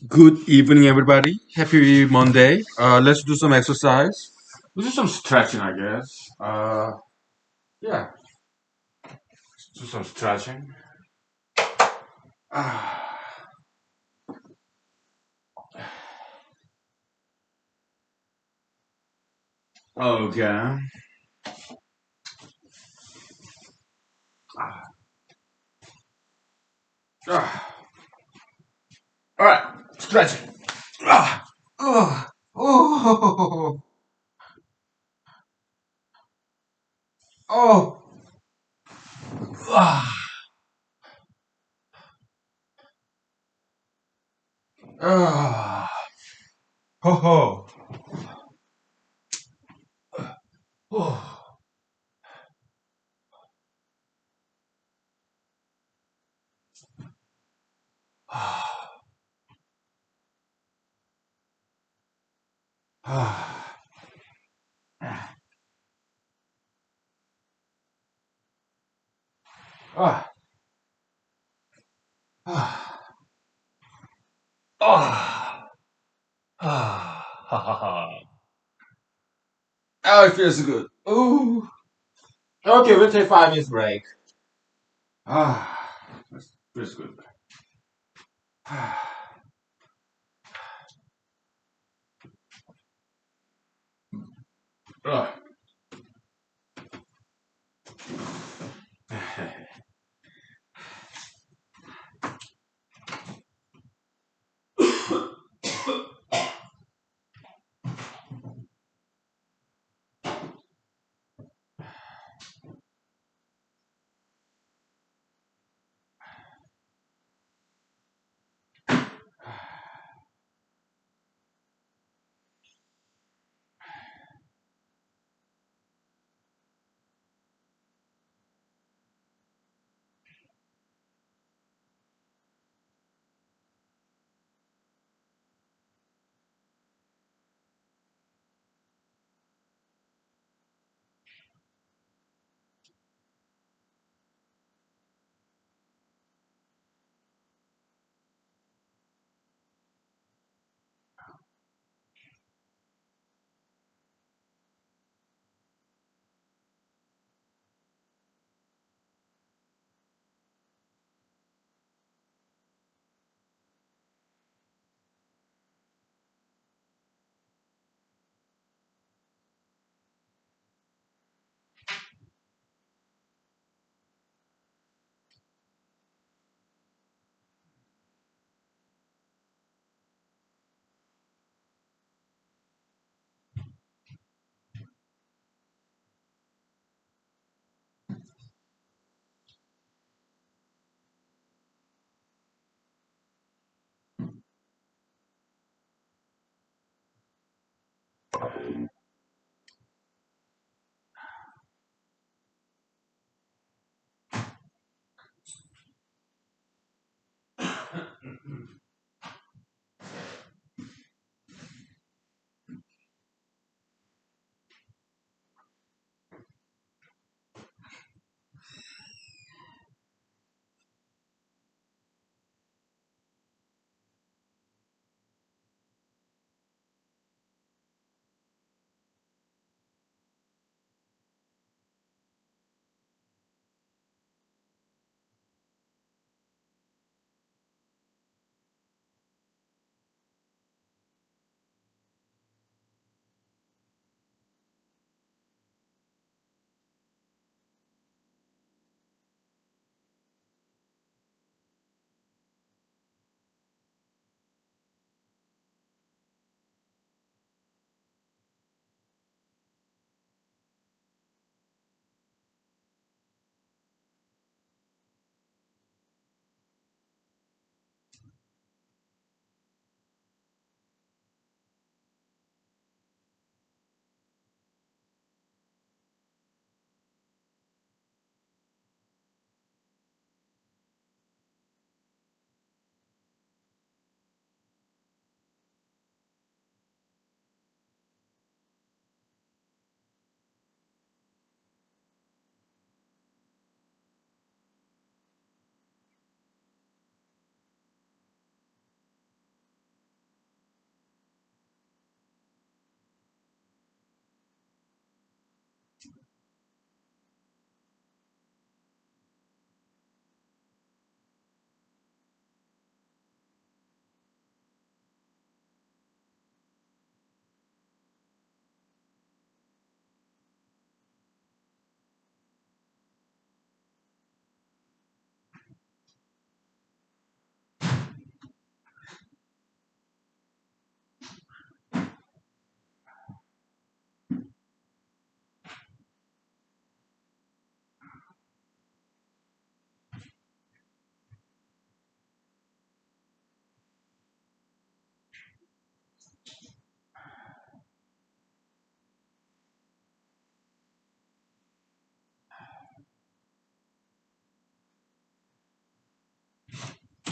Good evening, everybody. Happy Monday. Let's do some exercise. Let's do some stretching, I guess. Yeah, let's do some stretching. Ah, okay. Ah, all right, stretching. Ah, oh, oh, oh, ah, ah, ho, ho. Oh, ah, ah, ah, ah, ah, ah, ha, ha, ha. Oh, it feels good. Ooh. Okay, we'll take 5 minutes break. That's feels good. Ah.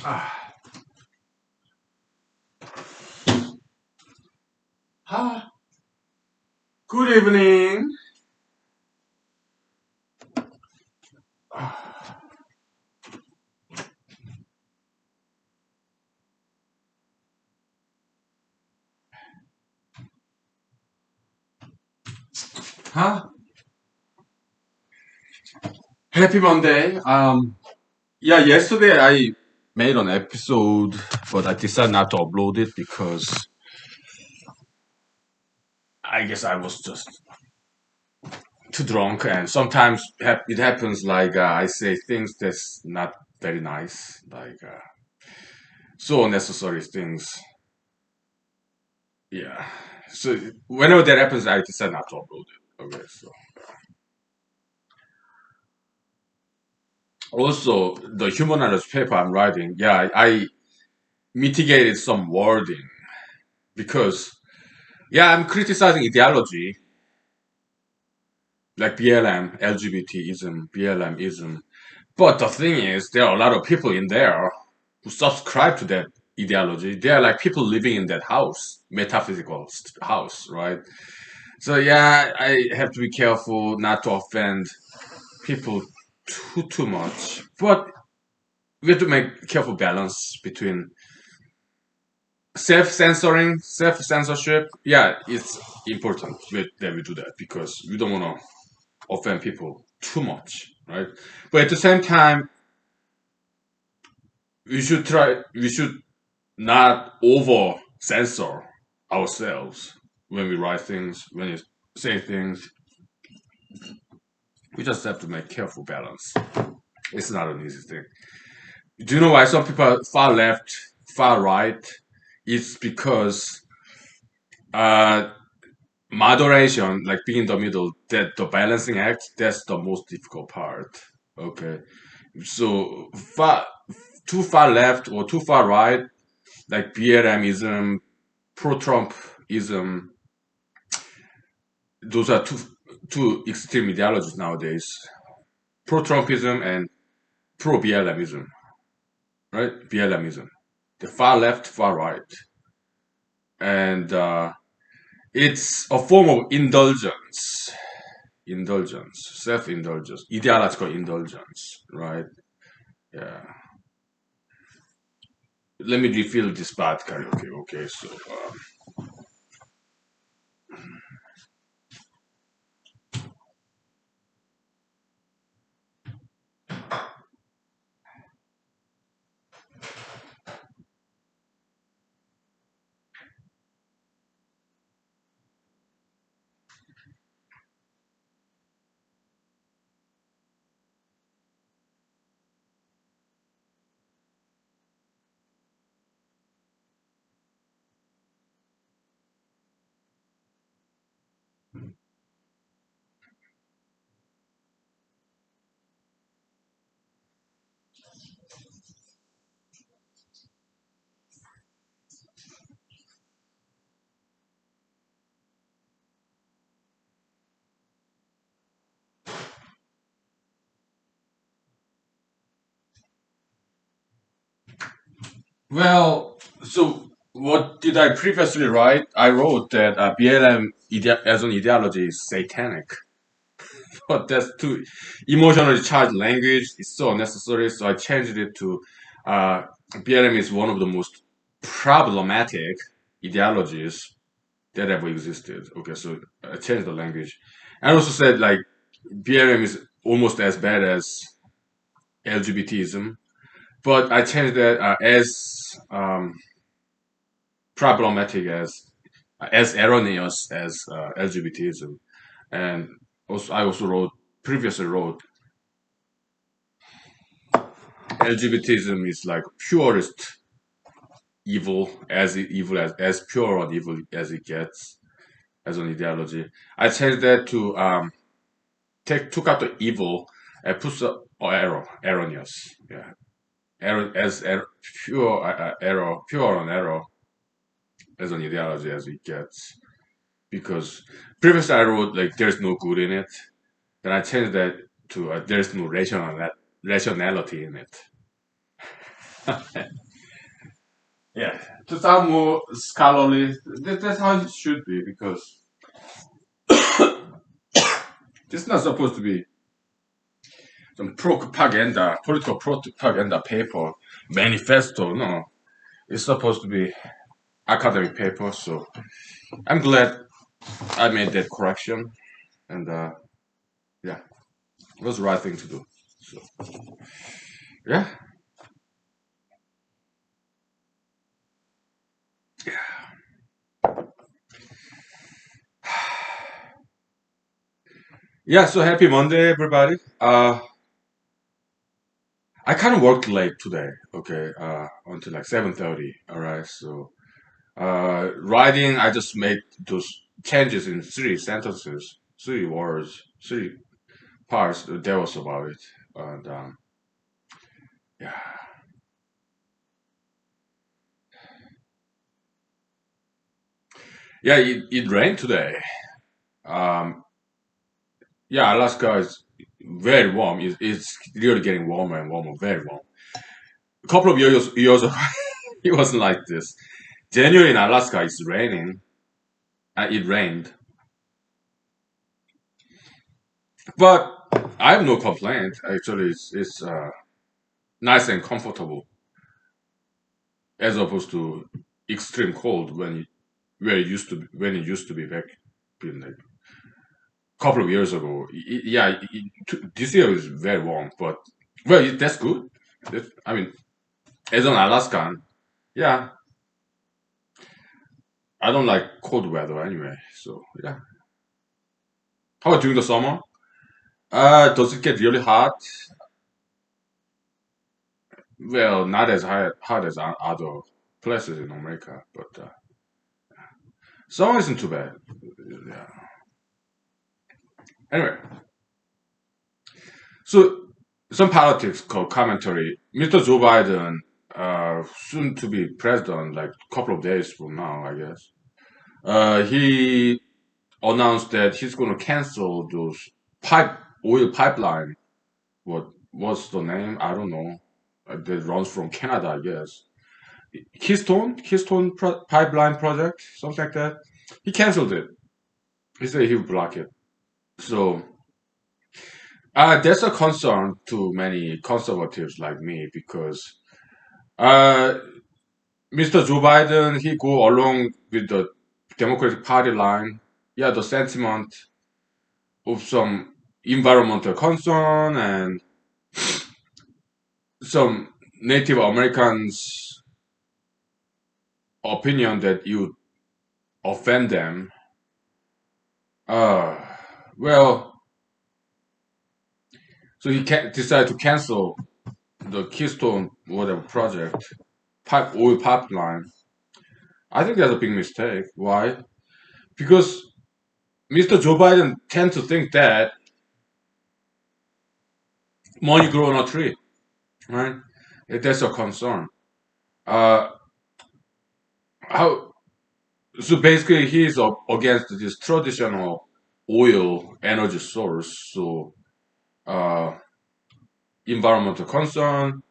Ah, ah, good evening. Huh? Happy Monday. Yeah, yesterday I made an episode, but I decided not to upload it because I guess I was just too drunk, and sometimes it happens like I say things that's not very nice, like so unnecessary things. Yeah. So whenever that happens, I decide not to upload it. Okay. So also the humanology paper I'm writing, yeah, I mitigated some wording because yeah, I'm criticizing ideology like BLM, LGBTism, BLMism. But the thing is, there are a lot of people in there who subscribe to that ideology. They are like people living in that house, metaphysical house, right? So yeah, I have to be careful not to offend people too much. But we have to make careful balance between self-censoring, self-censorship. Yeah, it's important that we do that because we don't want to offend people too much, right? But at the same time, we should not over censor ourselves when we write things, when we say things. We just have to make careful balance. It's not an easy thing. Do you know why some people are far left, far right? It's because uh, moderation, like being in the middle, that the balancing act, that's the most difficult part. Okay, so too far left or too far right, like BLMism, pro-Trumpism, those are two extreme ideologies nowadays. Pro-Trumpism and pro-BLMism, right? BLMism, the far left, far right, and it's a form of indulgence, self-indulgence, ideological indulgence, right? Yeah. Let me refill this bad karaoke. Okay, so well, so what did I previously write? I wrote that BLM as an ideology is satanic. But that's too emotionally charged language. It's so unnecessary. So I changed it to uh, BLM is one of the most problematic ideologies that ever existed. Okay, so I changed the language. I also said like BLM is almost as bad as LGBTism, but I changed that as problematic as erroneous as LGBTism, and also I also previously wrote LGBTism is like purest evil as pure and evil as it gets as an ideology. I changed that to took out the evil and put the erroneous. Yeah, pure pure and error as an ideology as it gets. Because previously I wrote like there's no good in it. Then I changed that to there's no rationality in it. to sound more scholarly, that's how it should be because this is not supposed to be some propaganda, political propaganda paper, manifesto. No, it's supposed to be academic paper. So I'm glad I made that correction, and yeah, it was the right thing to do. So yeah, yeah. So happy Monday, everybody. I kind of worked late today. Okay, until like 7:30. All right, so writing, I just made those changes in three sentences, three words, three parts. That was about it. And yeah, yeah, it rained today. Um, yeah, Alaska is very warm. It's really getting warmer and warmer, very warm. A couple of years ago, it wasn't like this. January in Alaska is raining. It rained, but I have no complaint. Actually, it's nice and comfortable as opposed to extreme cold where it used to be, when it used to be back in like a couple of years ago. Yeah, this year is very warm, but well, that's good. I mean, as an Alaskan, yeah, I don't like cold weather anyway. So yeah. How about during the summer? Does it get really hot? Well, not as hot as other places in America, but summer isn't too bad. Yeah. Anyway, so some politics commentary. Mr. Joe Biden, soon to be president, like a couple of days from now, I guess. He announced that he's going to cancel those pipe oil pipeline. What's the name? I don't know. That runs from Canada, I guess. Keystone pipeline project, something like that. He canceled it. He said he would block it. So that's a concern to many conservatives like me because uh, Mr. Joe Biden, he go along with the Democratic Party line. Yeah, the sentiment of some environmental concern and some Native Americans' opinion that you offend them. Uh, well, so he can decide to cancel the Keystone whatever project, oil pipeline. I think that's a big mistake. Why? Because Mr. Joe Biden tends to think that money grow on a tree, right? That's a concern. Uh, how? So basically, he's against this traditional oil energy source. So uh, environmental concern,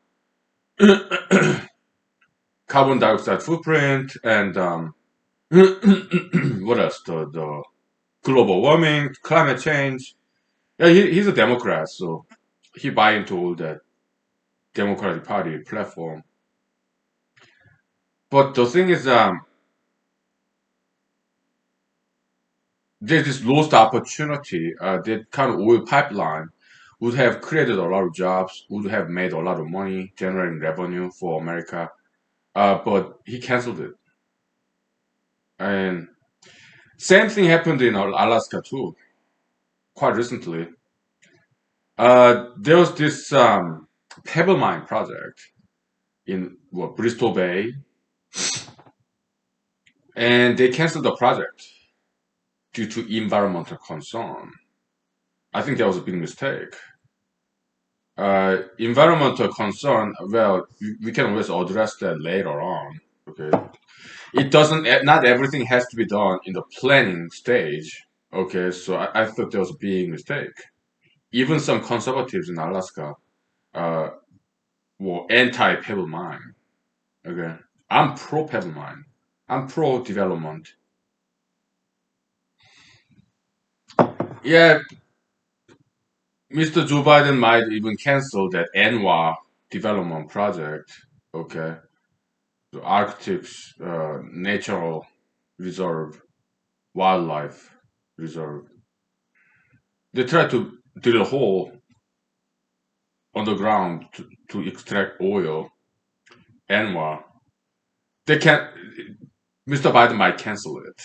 carbon dioxide footprint, and what else? The global warming, climate change. Yeah, he's a Democrat, so he buy into all that Democratic Party platform. But the thing is, there's this lost opportunity. That kind of oil pipeline would have created a lot of jobs, would have made a lot of money, generating revenue for America. But he canceled it. And same thing happened in Alaska too, quite recently. There was this pebble mine project in Bristol Bay, and they canceled the project due to environmental concern. I think that was a big mistake. Environmental concern, well, we can always address that later on. Okay, it doesn't. Not everything has to be done in the planning stage. Okay, so I thought that was a big mistake. Even some conservatives in Alaska uh, were anti-pebble mine. Okay, I'm pro peppermint. I'm pro development. Yeah, Mr. Joe Biden might even cancel that ANWR development project. Okay, the Arctic's natural reserve, wildlife reserve. They try to drill a hole underground to extract oil. ANWR. They can't. Mr. Biden might cancel it.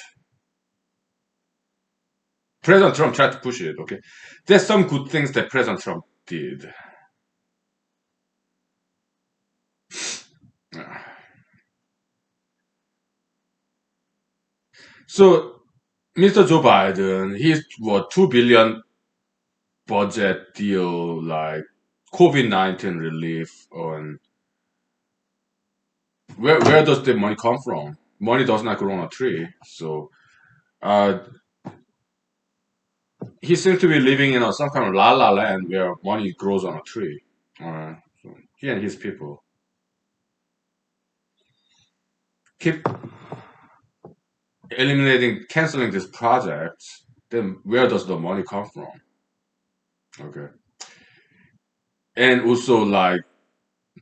President Trump tried to push it. Okay, there's some good things that President Trump did. So Mr. Joe Biden, he's what 2 billion budget deal like COVID-19 relief on where does the money come from? Money does not grow on a tree. So uh, he seems to be living in some kind of la la land where money grows on a tree. So he and his people keep eliminating, canceling these projects. Then where does the money come from? Okay, and also like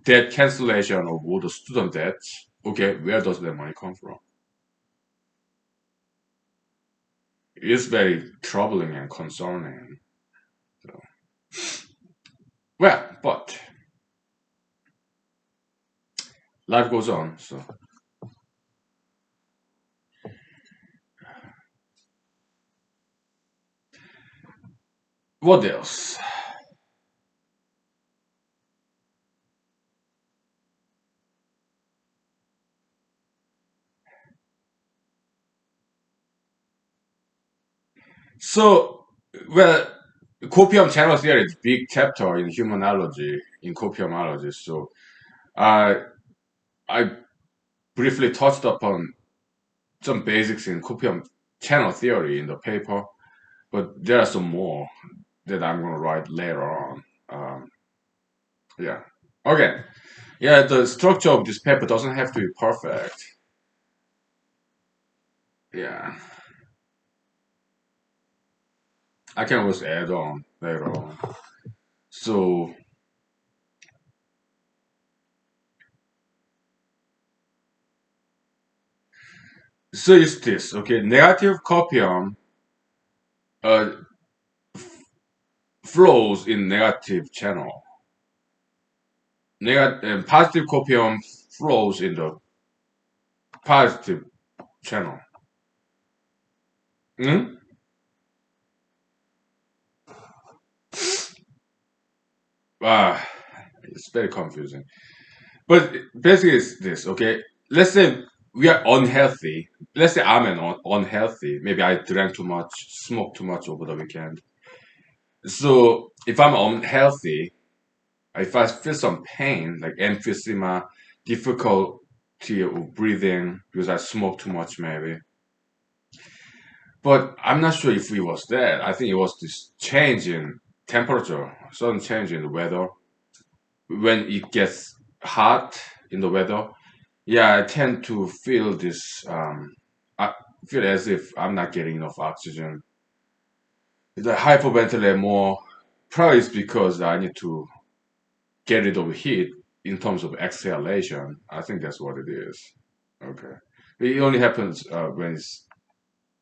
debt cancellation of all the student debts. Okay, where does the money come from? It's very troubling and concerning. So, well, but life goes on. So, what else? So, well, copium channel theory is a big chapter in humanology, in copiumology. So, I I briefly touched upon some basics in copium channel theory in the paper, but there are some more that I'm going to write later on. Yeah. Okay. Yeah, the structure of this paper doesn't have to be perfect. Yeah. I can always add on later on. So, so it's this, okay? Negative copium uh, flows in negative channel. Positive copium flows in the positive channel. Hmm? Ah, it's very confusing. But basically, it's this, okay? Let's say we are unhealthy. Let's say I'm unhealthy. Maybe I drank too much, smoked too much over the weekend. So if I'm unhealthy, if I feel some pain, like emphysema, difficulty of breathing because I smoked too much, maybe. But I'm not sure if it was that. I think it was this change in temperature, sudden change in the weather. When it gets hot in the weather, yeah, I tend to feel this. I feel as if I'm not getting enough oxygen. The hyperventilate more. Probably it's because I need to get rid of heat in terms of exhalation. I think that's what it is. Okay. It only happens when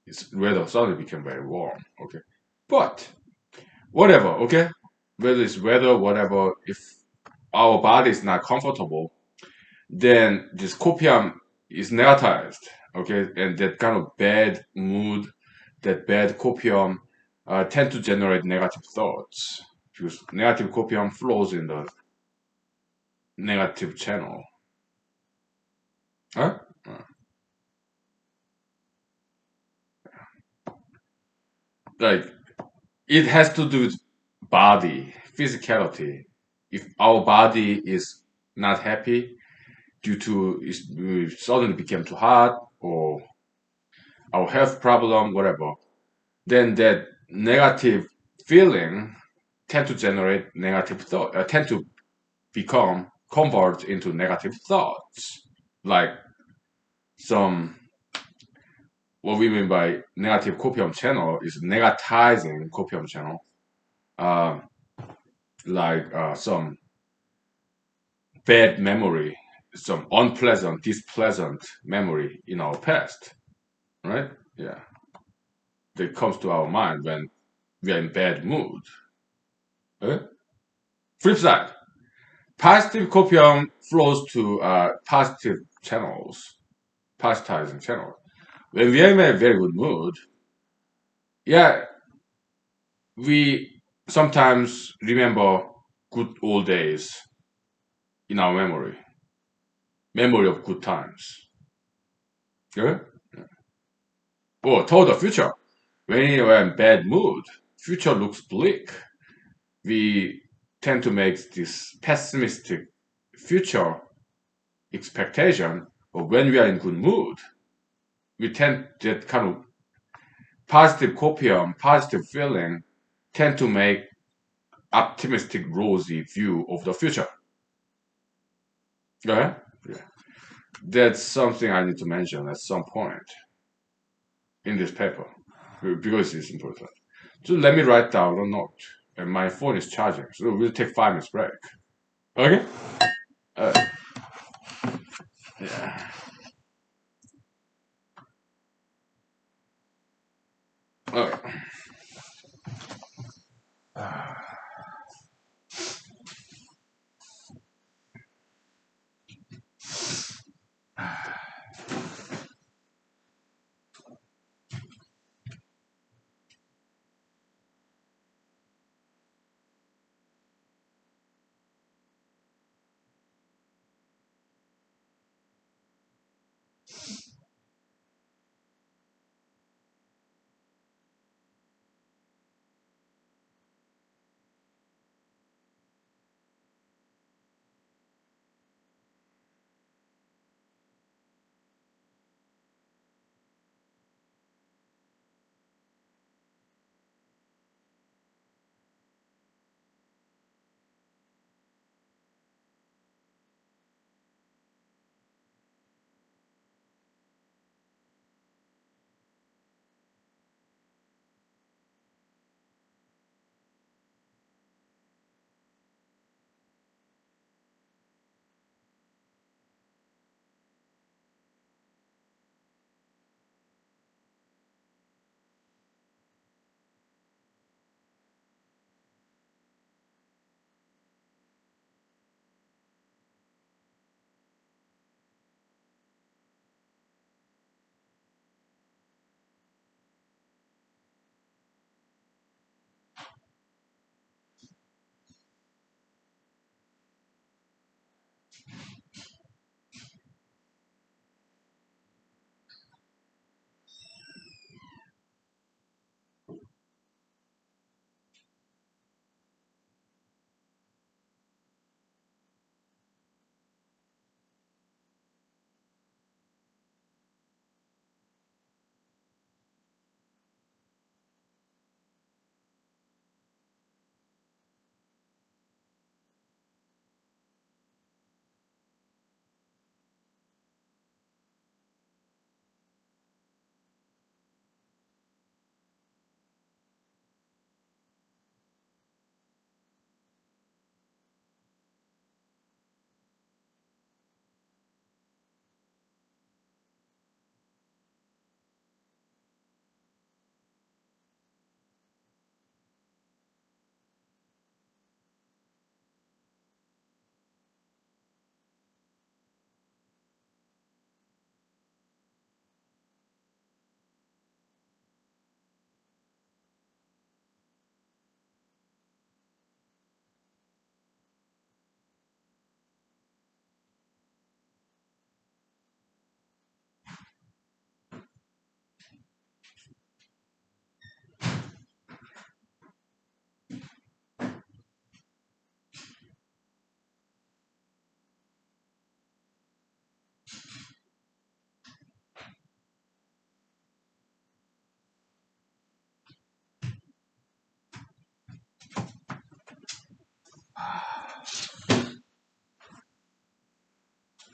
it's weather suddenly become very warm. Okay. But whatever. Okay. Whether it's weather, whatever. If our body is not comfortable, then this copium is negativized. Okay, and that kind of bad mood, that bad copium, tend to generate negative thoughts because negative copium flows in the negative channel. Huh? Like it has to do with body, physicality. If our body is not happy due to we suddenly became too hot or our health problem, whatever, then that negative feeling tend to generate negative thought, tend to become convert into negative thoughts. Like some what we mean by negative copium channel is negatizing copium channel, uh, like some bad memory, some unpleasant, displeasant memory in our past, right? Yeah, that comes to our mind when we are in bad mood. Okay? Flip side, positive copium flows to positive channels, positivizing channels. When we are in a very good mood, yeah, we sometimes remember good old days in our memory of good times. Yeah? Or toward the future. When we are in bad mood, future looks bleak. We tend to make this pessimistic future expectation, but when we are in good mood, we tend that kind of positive copium, positive feeling, tend to make optimistic, rosy view of the future. Yeah, yeah. That's something I need to mention at some point in this paper because it's important. So let me write down a note. And my phone is charging, so we'll take 5 minutes break. Okay? Uh, yeah. Okay.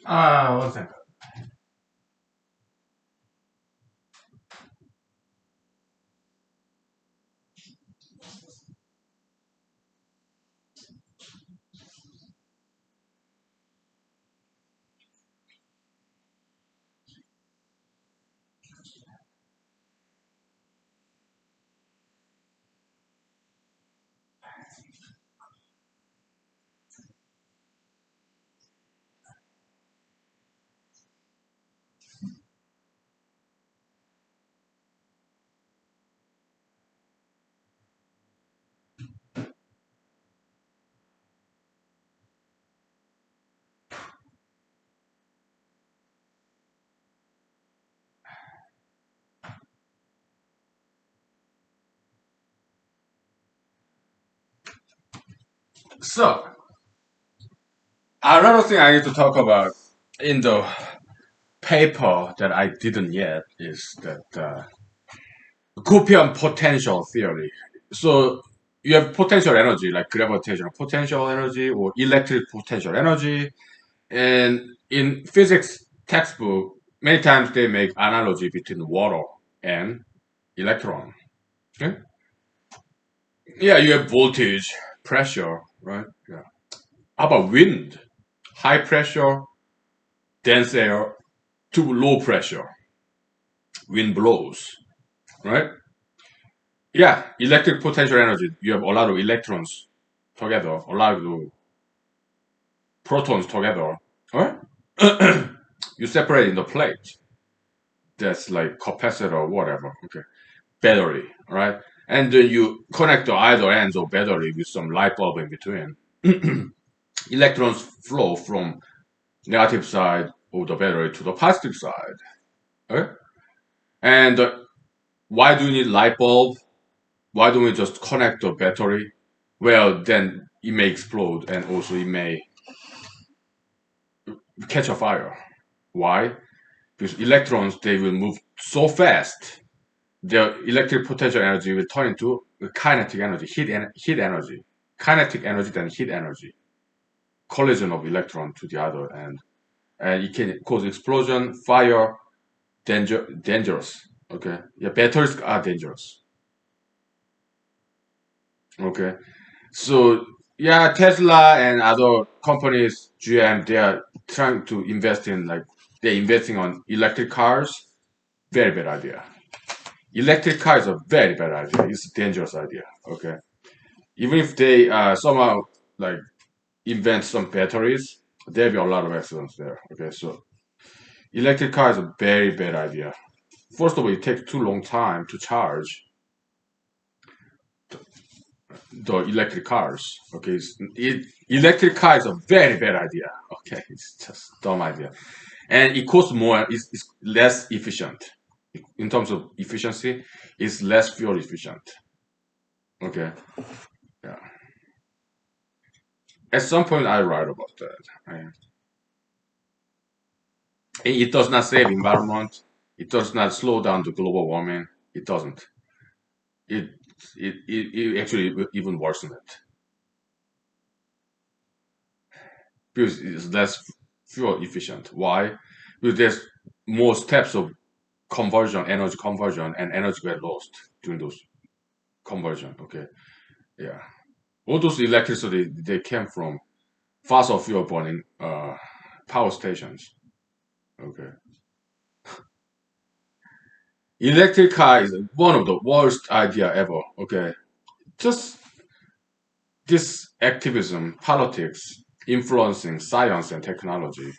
One second. So another thing I need to talk about in the paper that I didn't yet is that Copium potential theory. So you have potential energy like gravitational potential energy or electric potential energy, and in physics textbook, many times they make analogy between water and electron. Okay? Yeah, you have voltage, pressure, right? Yeah. How about wind? High pressure, dense air to low pressure. Wind blows, right? Yeah, electric potential energy. You have a lot of electrons together, a lot of protons together, right? You separate in the plate. That's like capacitor or whatever. Okay, battery, right? And then you connect the either ends of battery with some light bulb in between. Electrons flow from negative side of the battery to the positive side. Right? And why do you need light bulb? Why don't we just connect the battery? Well, then it may explode and also it may catch a fire. Why? Because electrons they will move so fast, their electric potential energy will turn into kinetic energy, heat energy, kinetic energy then heat energy, collision of electron to the other end, and it can cause explosion, fire, dangerous. Okay, yeah, batteries are dangerous. Okay, so yeah, Tesla and other companies, GM, they are trying to invest in like they're investing on electric cars. Very bad idea. Electric car is a very bad idea. It's a dangerous idea. Okay, even if they somehow like invent some batteries, there'll be a lot of accidents there. Okay, so electric car is a very bad idea. First of all, it takes too long time to charge the electric cars. Okay, electric car is a very bad idea. Okay, it's just dumb idea, and it costs more. It's less efficient in terms of efficiency. It's less fuel efficient. Okay, yeah. At some point, I write about that. It does not save environment. It does not slow down the global warming. It doesn't. It it actually even worsen it because it's less fuel efficient. Why? Because there's more steps of conversion, energy conversion, and energy get lost during those conversion. Okay, yeah. All those electricity they came from fossil fuel burning power stations. Okay, electric car is one of the worst idea ever. Okay, just this activism, politics, influencing science and technology,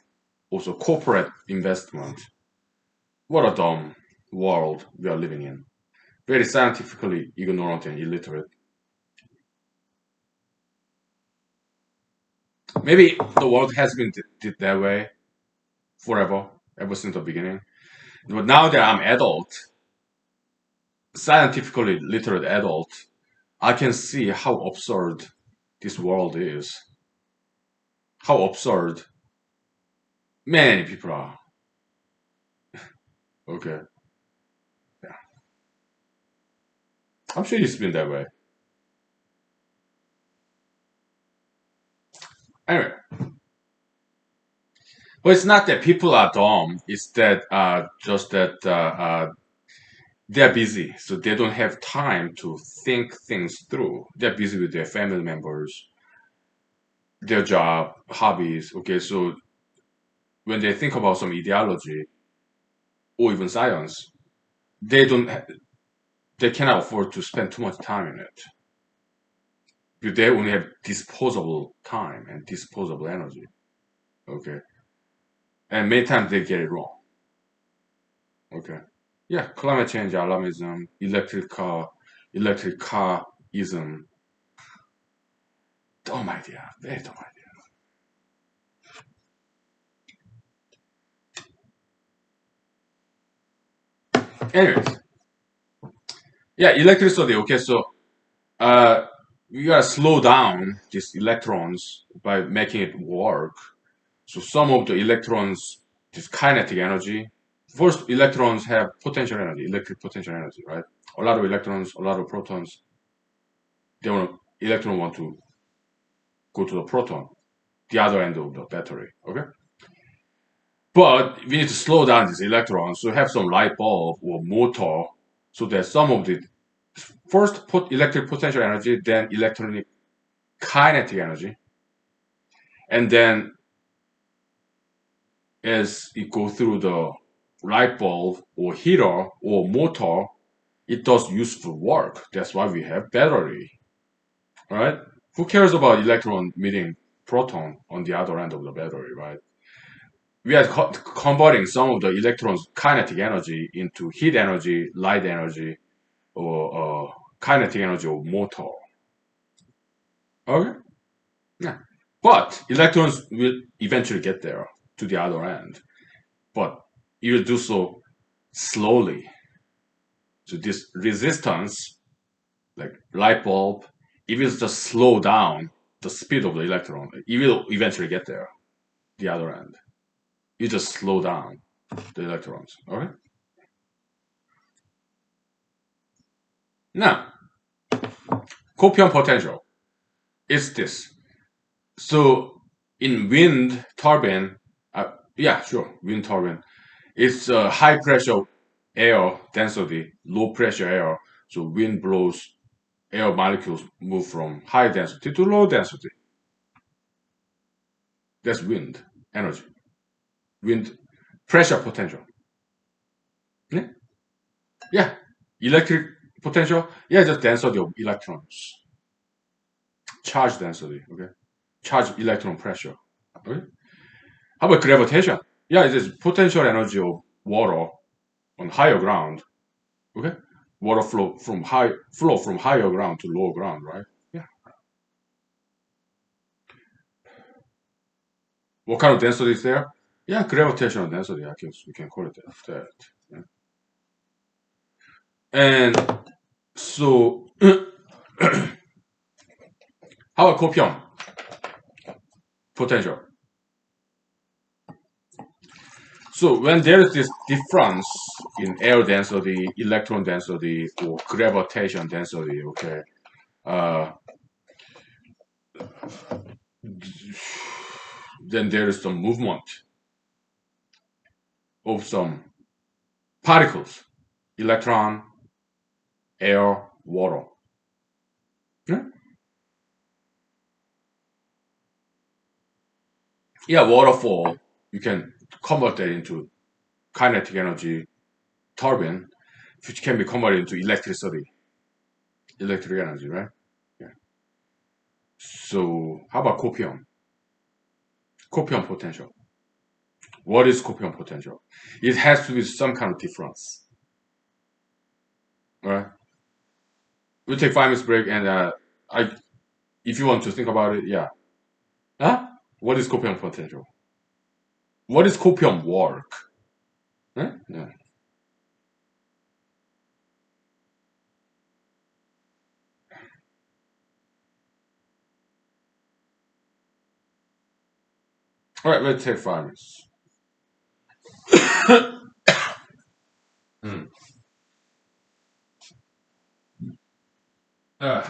also corporate investment. What a dumb world we are living in. Very scientifically ignorant and illiterate. Maybe the world has been did that way forever, ever since the beginning. But now that I'm adult, scientifically literate adult, I can see how absurd this world is. How absurd many people are. Okay. Yeah. I'm sure it's been that way. Anyway, but it's not that people are dumb. It's that just that they're busy, so they don't have time to think things through. They're busy with their family members, their job, hobbies. Okay, so when they think about some ideology or even science, they don't. They cannot afford to spend too much time in it They only have disposable time and disposable energy. Okay, and many times they get it wrong. Okay, yeah, climate change alarmism, electric carism. Dumb idea, very dumb idea. Anyways, yeah, electricity. Okay, so uh, we gotta slow down these electrons by making it work. So some of the electrons, this kinetic energy. First, electrons have potential energy, electric potential energy, right? A lot of electrons, a lot of protons. Electron want to go to the proton, the other end of the battery. Okay, but we need to slow down these electrons to have some light bulb or motor, so that some of the first put electric potential energy, then electronic kinetic energy, and then as it goes through the light bulb or heater or motor, it does useful work. That's why we have battery, right? Who cares about electron meeting proton on the other end of the battery, right? We are converting some of the electrons' kinetic energy into heat energy, light energy, or kinetic energy of motor. Okay, yeah. But electrons will eventually get there to the other end, but it will do so slowly. So this resistance, like light bulb, it will just slow down the speed of the electron. It will eventually get there, the other end. You just slow down the electrons. Okay. Now, copion potential is this. So in wind turbine, yeah, sure, wind turbine. It's high pressure air density, low pressure air. So wind blows air molecules move from high density to low density. That's wind energy, wind pressure potential. Yeah, yeah. Electric potential. Yeah, just density of electrons, charge density. Okay, charge electron pressure. Okay. How about gravitation? Yeah, it is potential energy of water on higher ground. Okay, water flow from higher ground to lower ground, right? Yeah. What kind of density is there? Yeah, gravitational density. I can we can call it that. Yeah. And so, how about copium potential? So when there is this difference in air density, electron density, or gravitation density, okay, uh, then there is some movement of some particles, electron, air, water. Yeah, yeah, waterfall. You can convert that into kinetic energy turbine, which can be converted into electricity, electric energy, right? Yeah. So how about copium? Copium potential. What is copium potential? It has to be some kind of difference, all right? We'll take 5 minutes break, and I, if you want to think about it, yeah. Huh? What is copium potential? What is copium work? Huh? Yeah. All right, let's take 5 minutes. Mm. Uh,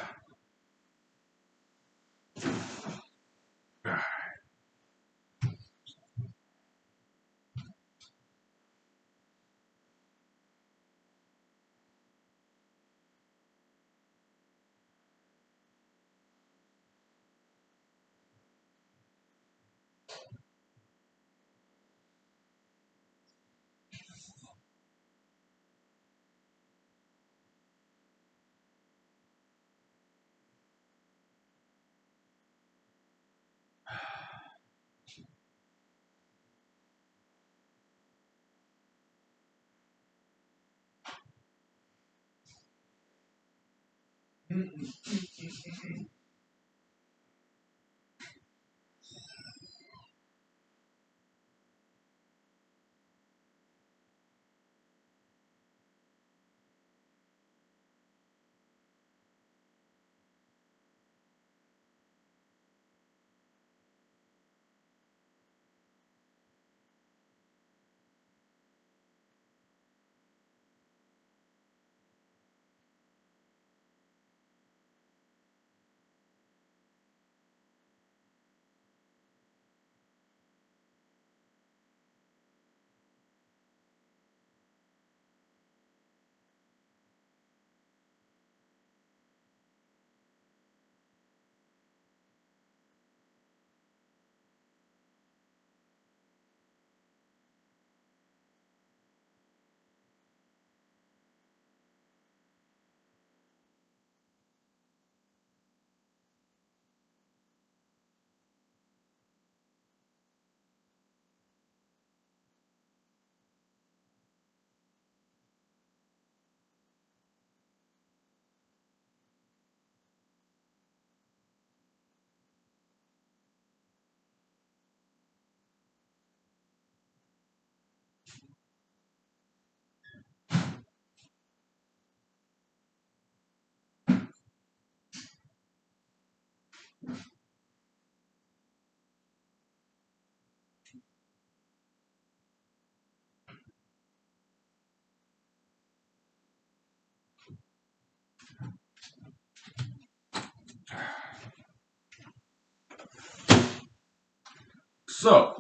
So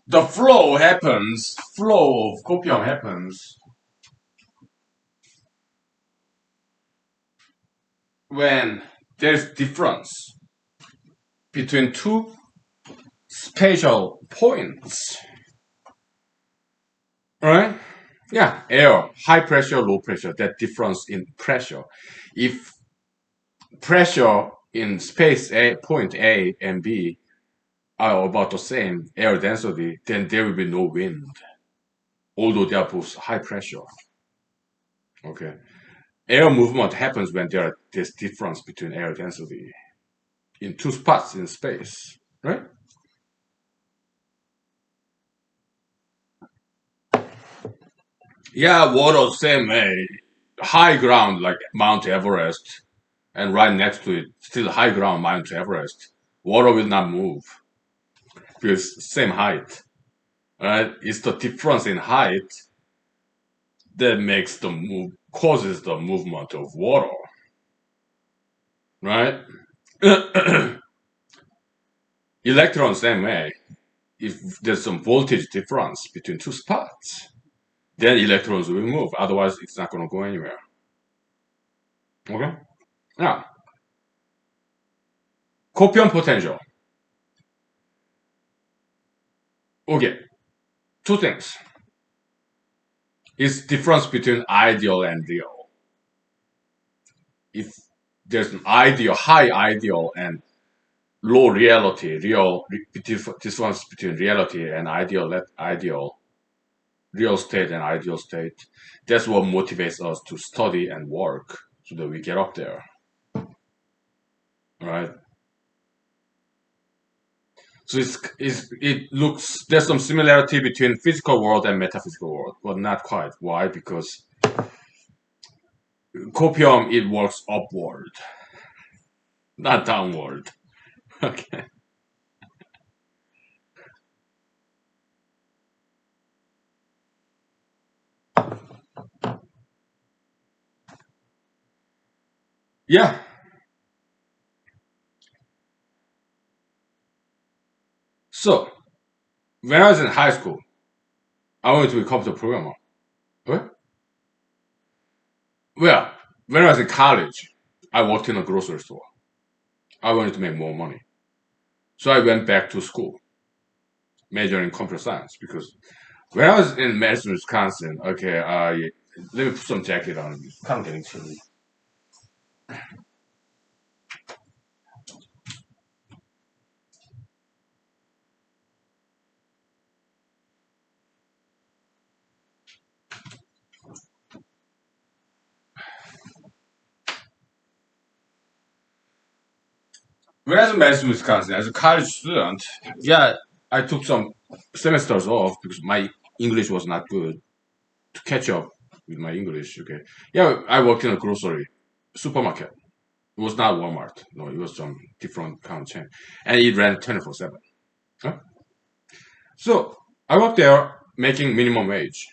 the flow of copium happens when there's difference between two spatial points, right? Yeah, air, high pressure, low pressure, that difference in pressure. If pressure in space A, point A and B are about the same air density, then there will be no wind, although they are both high pressure. Okay. Air movement happens when there's difference between air density in two spots in space, right? Yeah, water same way. High ground like Mount Everest, and right next to it, still high ground Mount Everest. Water will not move because same height, right? It's the difference in height that makes the move causes the movement of water, right? Electrons same way. If there's some voltage difference between two spots, then electrons will move. Otherwise, it's not going to go anywhere. Okay. Now, copium potential. Okay, two things. It's difference between ideal and real. If there's an ideal, high ideal and low reality, difference between reality and ideal, real state and ideal state. That's what motivates us to study and work so that we get up there, right? So it looks there's some similarity between physical world and metaphysical world, but not quite. Why? Because copium it works upward, not downward. Okay. Yeah. So when I was in high school, I wanted to be a computer programmer. Okay? Well, when I was in college, I worked in a grocery store. I wanted to make more money, so I went back to school, majoring in computer science because when I was in Madison, Wisconsin, okay, let me put some jacket on. It's kind of getting chilly. When I was in Madison, Wisconsin, as a college student, yeah, I took some semesters off because my English was not good to catch up with my English. Okay, yeah, I worked in a grocery supermarket. It was not Walmart. No, it was some different kind of chain, and it ran 24/7. Huh? So I worked there making minimum wage,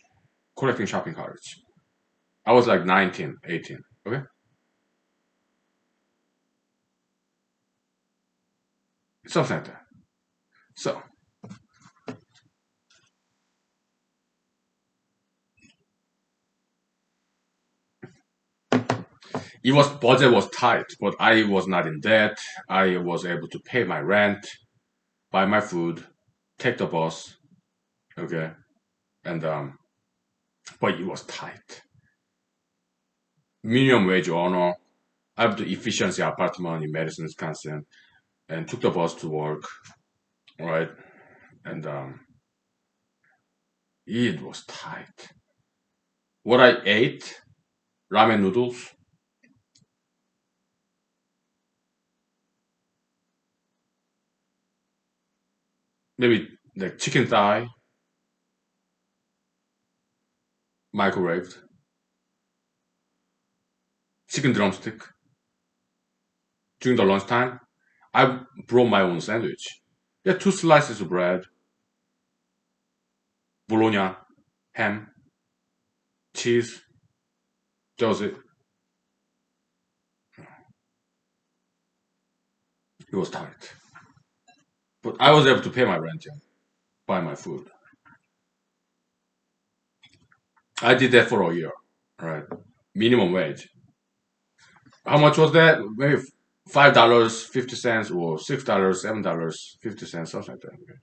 collecting shopping carts. I was like 19, 18. Okay, something like that. So it was budget was tight, but I was not in debt. I was able to pay my rent, buy my food, take the bus. Okay, and but it was tight. Minimum wage owner. I have the efficiency apartment in Madison, Wisconsin, and took the bus to work. Right, and it was tight. What I ate, ramen noodles, maybe like chicken thigh, microwaved, chicken drumstick. During the lunchtime, I brought my own sandwich. Yeah, two slices of bread, bologna, ham, cheese. That was it. It was tight. But I was able to pay my rent and buy my food. I did that for a year. Right. Minimum wage. How much was that? Maybe $5.50 or $6, $7.50, something like that. Okay.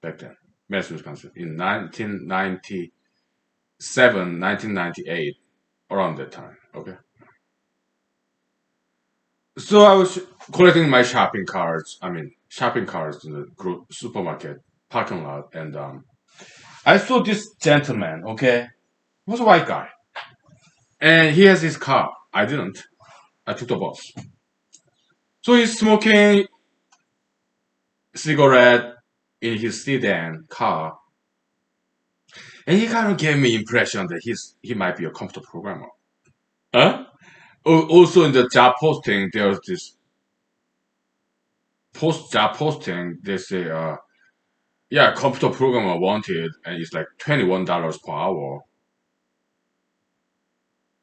Back then. Madison, Wisconsin. In 1997, 1998, around that time. Okay. So I was collecting my shopping carts. I mean, shopping carts in the supermarket parking lot, and I saw this gentleman. Okay, he was a white guy, and he has his car. I didn't. I took the bus. So he's smoking cigarette in his sedan car, and he kind of gave me impression that he might be a computer programmer. Huh? Also in the job posting, there's this post job posting. They say, yeah, computer programmer wanted, and it's like $21 per hour.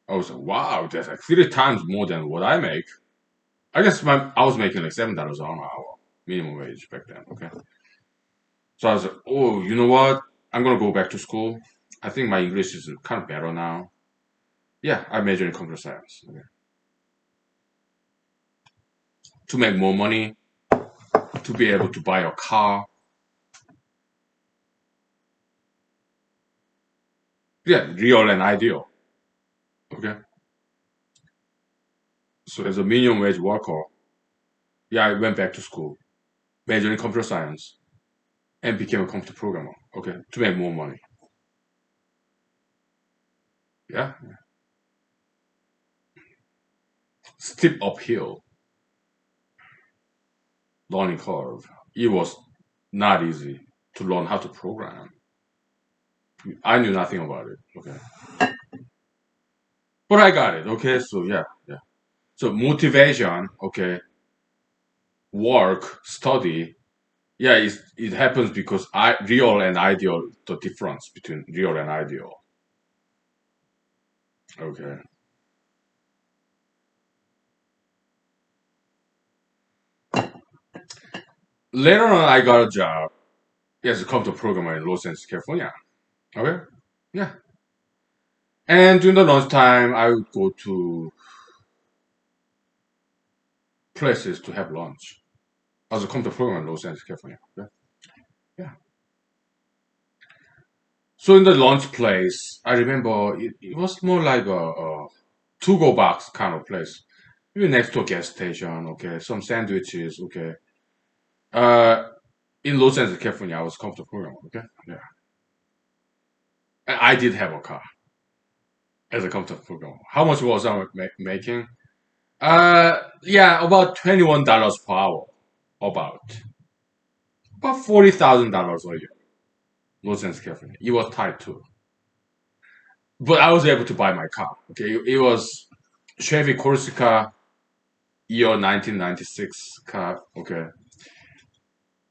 I was like, wow, that's like 3 times more than what I make. I guess I was making like $7 an hour minimum wage back then. Okay, so I was like, oh, you know what? I'm gonna go back to school. I think my English is kind of better now. Yeah, I majored in computer science. Okay. To make more money, to be able to buy a car. Yeah, real and ideal. Okay, so as a minimum wage worker, yeah, I went back to school, majored in computer science, and became a computer programmer. Okay, to make more money. Yeah, steep uphill learning curve. It was not easy to learn how to program. I knew nothing about it. Okay, but I got it. Okay, so yeah, yeah. So motivation. Okay, work, study. Yeah, it happens because I real and ideal. The difference between real and ideal. Okay. Later on, I got a job as a computer programmer in Los Angeles, California. Okay. Yeah. And during the lunchtime, I would go to places to have lunch as a computer programmer in Los Angeles, California. Okay. Yeah. So in the lunch place, I remember it was more like a to-go box kind of place. Maybe next to a gas station, okay, some sandwiches, okay. Uh, in Los Angeles, California, I was comfortable program, okay. Yeah, I did have a car as a comfortable program. How much was I making? Yeah, about $21 per hour. About $40,000 a year. Los Angeles, California. It was tight too. But I was able to buy my car. Okay, it was Chevy Corsica year 1996 car. Okay,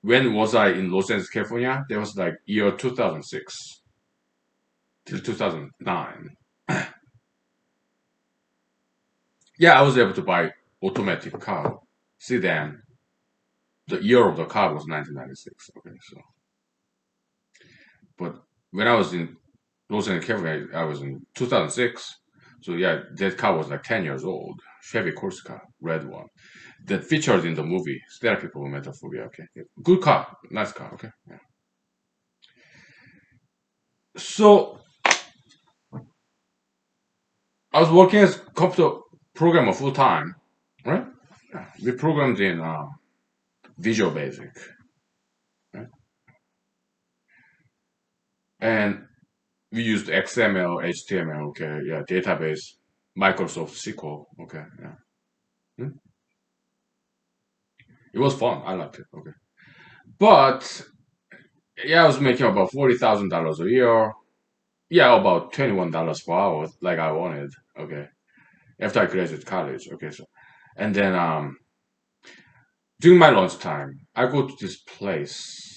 when was I in Los Angeles, California? That was like year 2006 till 2009. Yeah, I was able to buy automatic car sedan. The year of the car was 1996. Okay, so but when I was in Los Angeles, California, I was in 2006. So yeah, that car was like 10 years old. Chevy Corsica, red one. That featured in the movie Therapy for Metaphobia. Okay, yeah. Good car, nice car. Okay, yeah. So I was working as computer programmer full time, right? Yeah. We programmed in Visual Basic, right? And we used XML, HTML. Okay, yeah, database, Microsoft SQL. Okay, yeah. Hmm? It was fun. I liked it. Okay, but yeah, I was making about $40,000 a year. Yeah, about $21 per hour, like I wanted. Okay, after I graduated college. Okay, so and then during my lunchtime, I go to this place.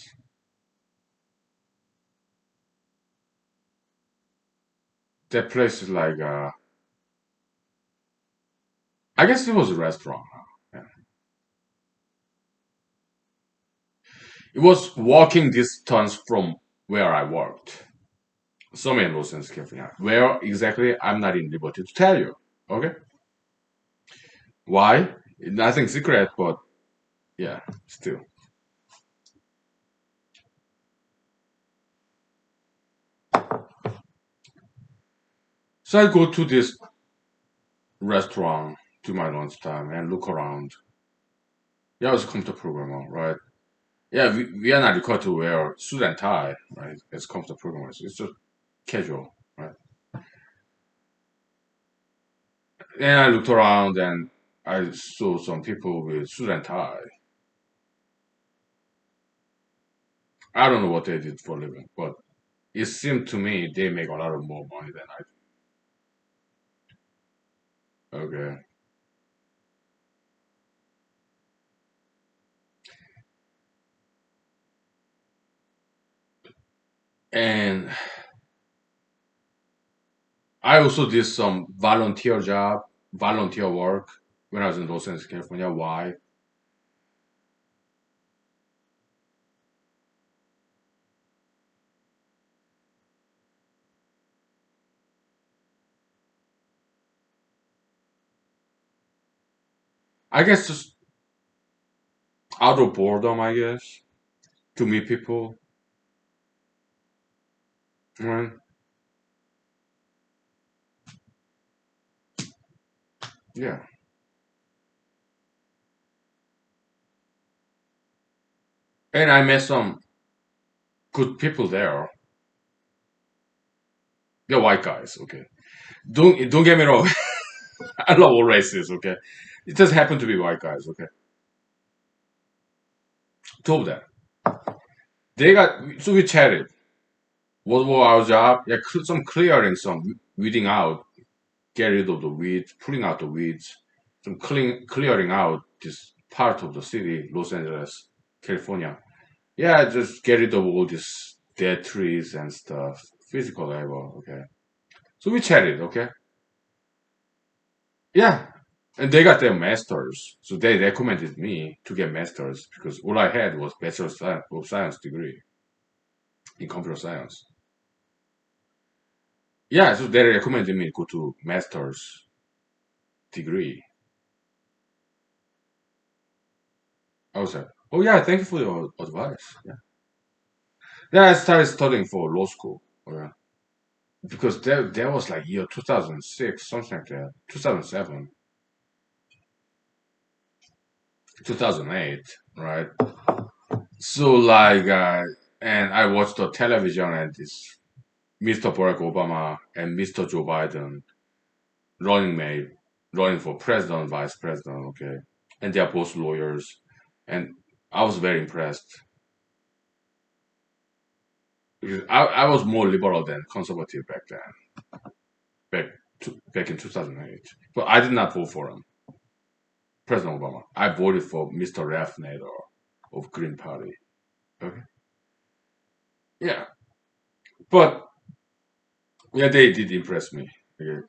That place is like I guess it was a restaurant. Yeah. It was walking distance from where I worked. Somewhere in Los Angeles, California. Where exactly? I'm not in liberty to tell you. Okay. Why? Nothing secret, but yeah, still. So I go to this restaurant to my lunchtime and look around. Yeah, I was a computer programmer, right? Yeah, we are not required to wear suit and tie, right? As computer programmers, it's just casual, right? And I looked around and I saw some people with suit and tie. I don't know what they did for a living, but it seemed to me they make a lot of more money than I do. Okay, and I also did some volunteer work when I was in Los Angeles, California. Why? I guess just out of boredom, I guess, to meet people. Right? Yeah. And I met some good people there. They're white guys, okay. Don't get me wrong. I love all races, okay. It just happened to be white guys, okay. Two of them. They got so we chatted. What was our job? Yeah, some clearing, some weeding out, get rid of the weeds, pulling out the weeds, some clearing out this part of the city, Los Angeles, California. Yeah, just get rid of all these dead trees and stuff. Physical labor, okay. So we chatted, okay. Yeah, and they got their masters, so they recommended me to get masters because all I had was bachelor of science degree in computer science. Yeah, so they recommended me to go to master's degree. I was like, oh yeah, thank you for your advice. Yeah, then I started studying for law school. Okay. Because there was like year 2006, something like that, 2007, 2008, right? So like, and I watched the television and this Mr. Barack Obama and Mr. Joe Biden running mate running for president, vice president, okay, and they are both lawyers, and I was very impressed because I was more liberal than conservative back then, back in 2008. But I did not vote for him, President Obama. I voted for Mr. Ralph Nader of Green Party. Okay, yeah, but yeah, they did impress me. Okay.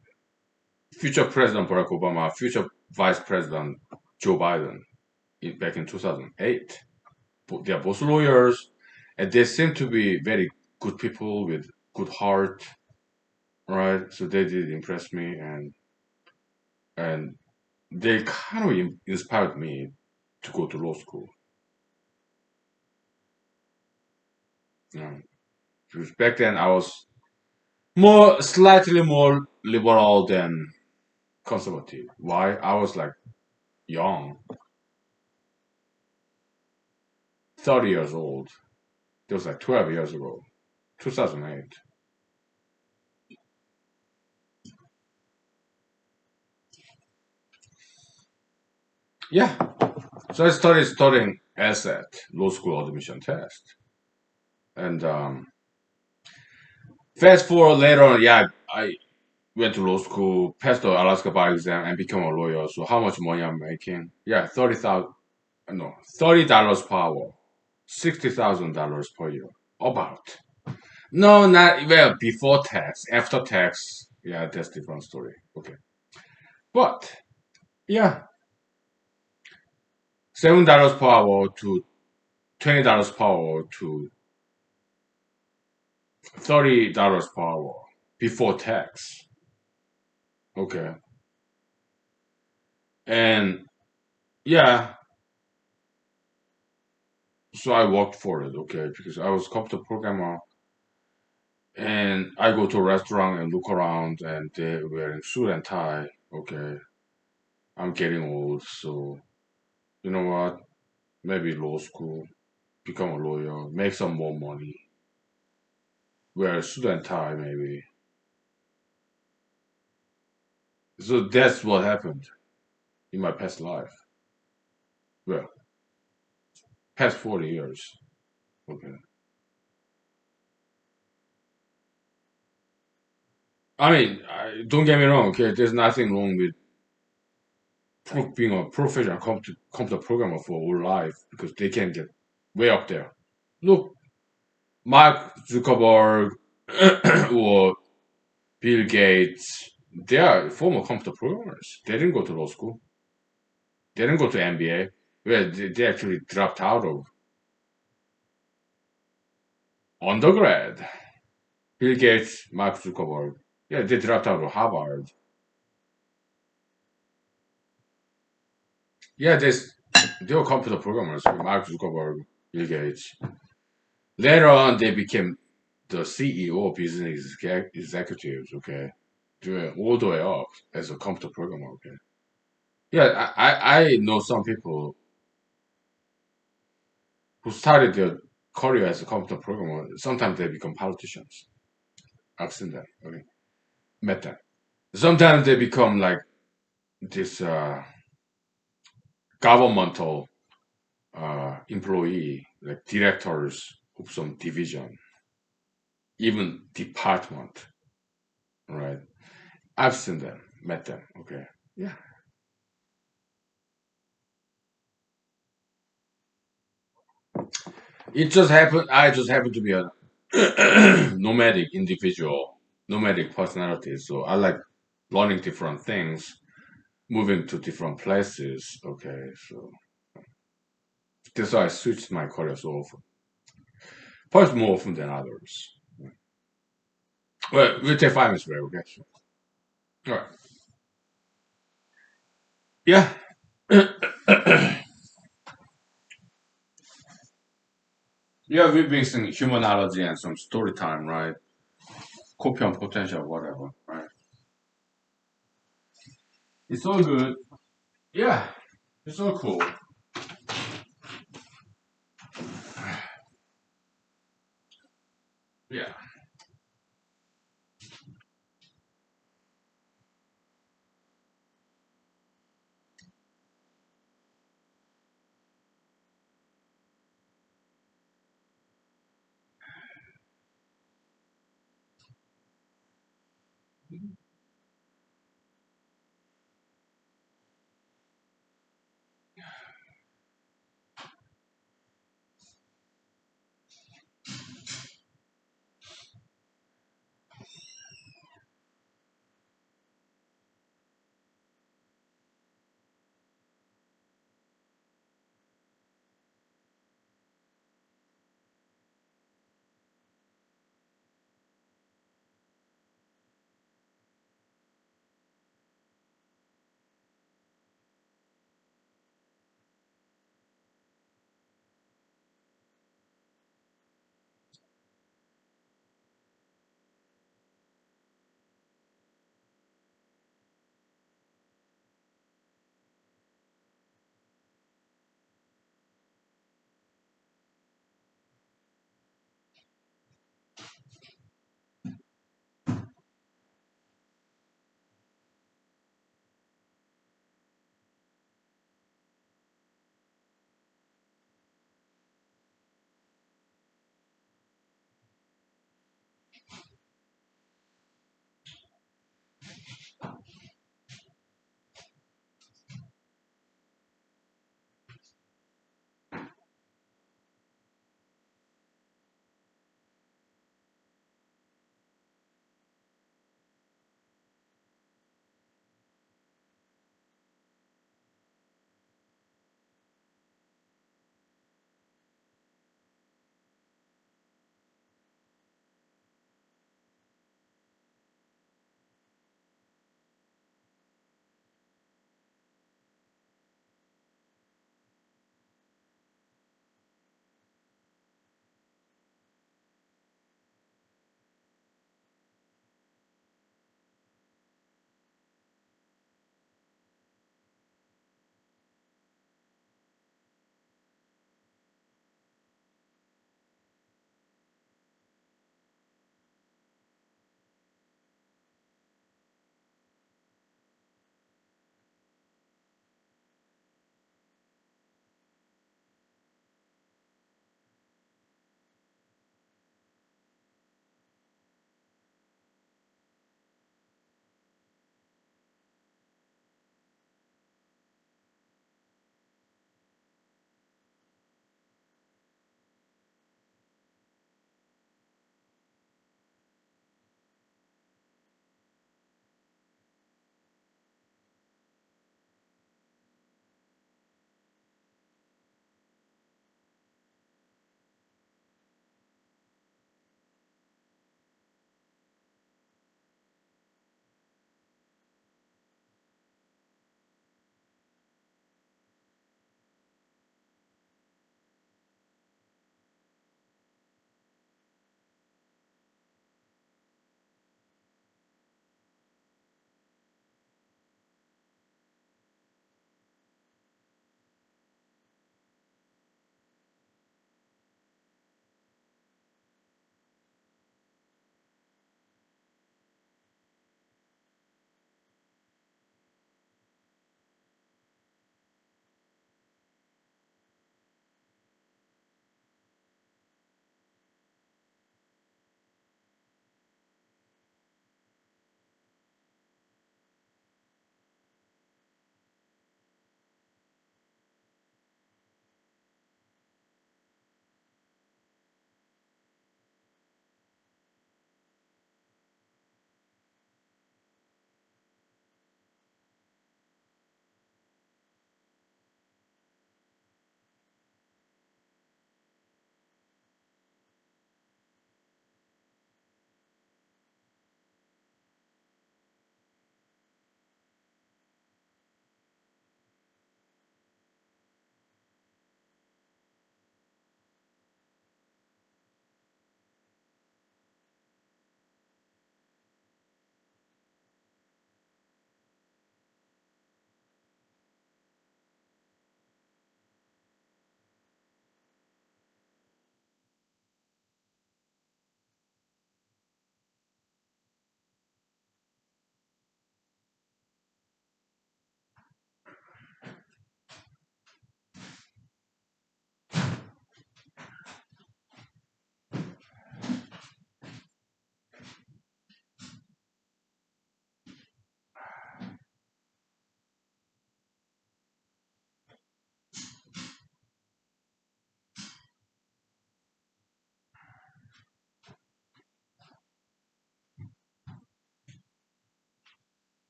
Future President Barack Obama, future Vice President Joe Biden, back in 2008. They are both lawyers, and they seem to be very good people with good heart, right? So they did impress me, and they kind of inspired me to go to law school. Because back then I was slightly more liberal than conservative. Why? I was like young, 30 years old. It was like 12 years ago, 2008. Yeah. So I started studying LSAT, law school admission test. And fast forward later on, yeah, I went to law school, passed the Alaska bar exam, and became a lawyer. So how much money I'm making? Yeah, 30,000. No, $30 per hour, $60,000 per year. About. No, not well before tax. After tax, yeah, that's different story. Okay, but yeah, $7 per hour to $20 per hour to $30 per hour before tax. Okay, and yeah, so I worked for it. Okay, because I was computer programmer, and I go to a restaurant and look around, and they're wearing suit and tie. Okay, I'm getting old, so you know what? Maybe law school, become a lawyer, make some more money, wear a suit and tie, maybe. So that's what happened in my past life. Well, past 40 years. Okay. I mean, don't get me wrong, okay? There's nothing wrong with being a professional computer programmer for all life because they can get way up there. Look, Mark Zuckerberg or Bill Gates, they are former computer programmers. They didn't go to law school. They didn't go to MBA. Well, they actually dropped out of undergrad. Bill Gates, Mark Zuckerberg. Yeah, they dropped out of Harvard. Yeah, they were computer programmers. Mark Zuckerberg, Bill Gates. Later on, they became the CEO of business executives. Okay, doing all the way up as a computer programmer. Okay. Yeah, I know some people who started their career as a computer programmer. Sometimes they become politicians. I've seen that. Okay, met them. Sometimes they become like this governmental employee, like directors of some division, even department, right? I've seen them, met them. Okay, yeah. It just happened. I just happen to be a nomadic individual, nomadic personality. So I like learning different things, moving to different places. Okay, so that's why I switched my career so often, perhaps more often than others. Well, we'll take 5 minutes break. Okay, so, all right. Yeah. Yeah, we've been seeing humanology and some story time, right? Copy on potential, whatever, right? It's all good. Yeah, it's all cool. Yeah.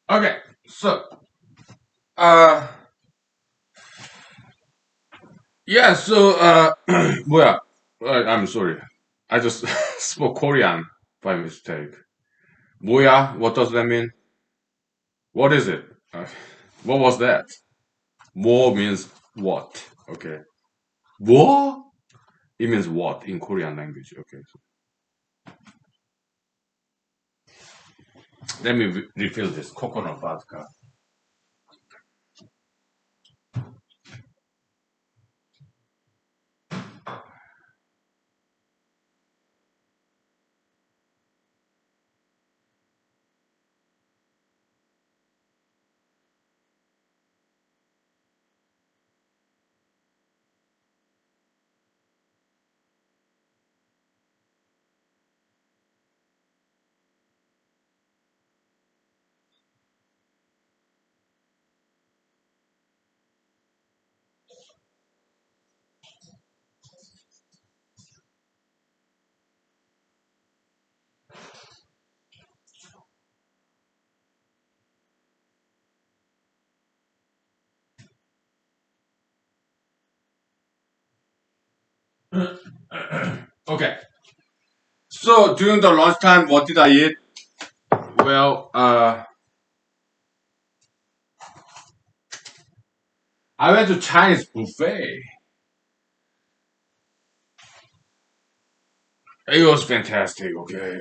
Okay, so uh yeah, so well, I'm sorry, I just spoke Korean by mistake. 뭐야? What does that mean? What is it? Uh, what was that? 뭐 means what? Okay. 뭐? It means what in Korean language. Okay. So let me refill this coconut vodka. Okay. So during the lunchtime, what did I eat? Well, I went to Chinese buffet. It was fantastic. Okay,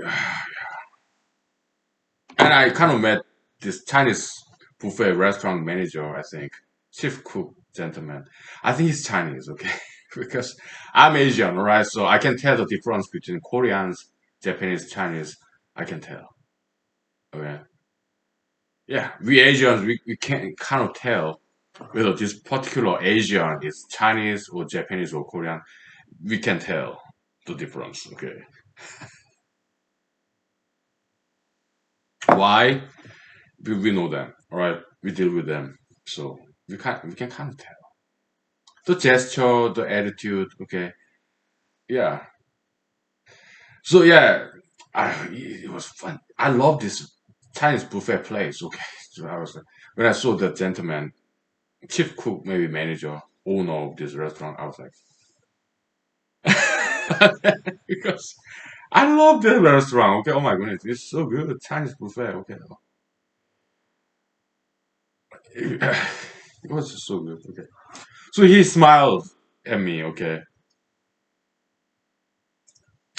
and I kind of met this Chinese buffet restaurant manager. I think chief cook gentleman. I think he's Chinese. Okay, because I'm Asian, right? So I can tell the difference between Koreans, Japanese, Chinese. I can tell. Okay. Yeah, we Asians, we can kind of tell whether this particular Asian is Chinese or Japanese or Korean. We can tell the difference. Okay. Why? We know them, all right? We deal with them. So we can kind of tell. The gesture, the attitude, okay. Yeah. So yeah, it was fun. I love this Chinese buffet place. Okay. So I was when I saw the gentleman, chief cook, maybe manager, owner of this restaurant, I was like, because I love the restaurant. Okay, oh my goodness, it's so good. Chinese buffet. Okay, it was just so good. Okay, so he smiled at me. Okay,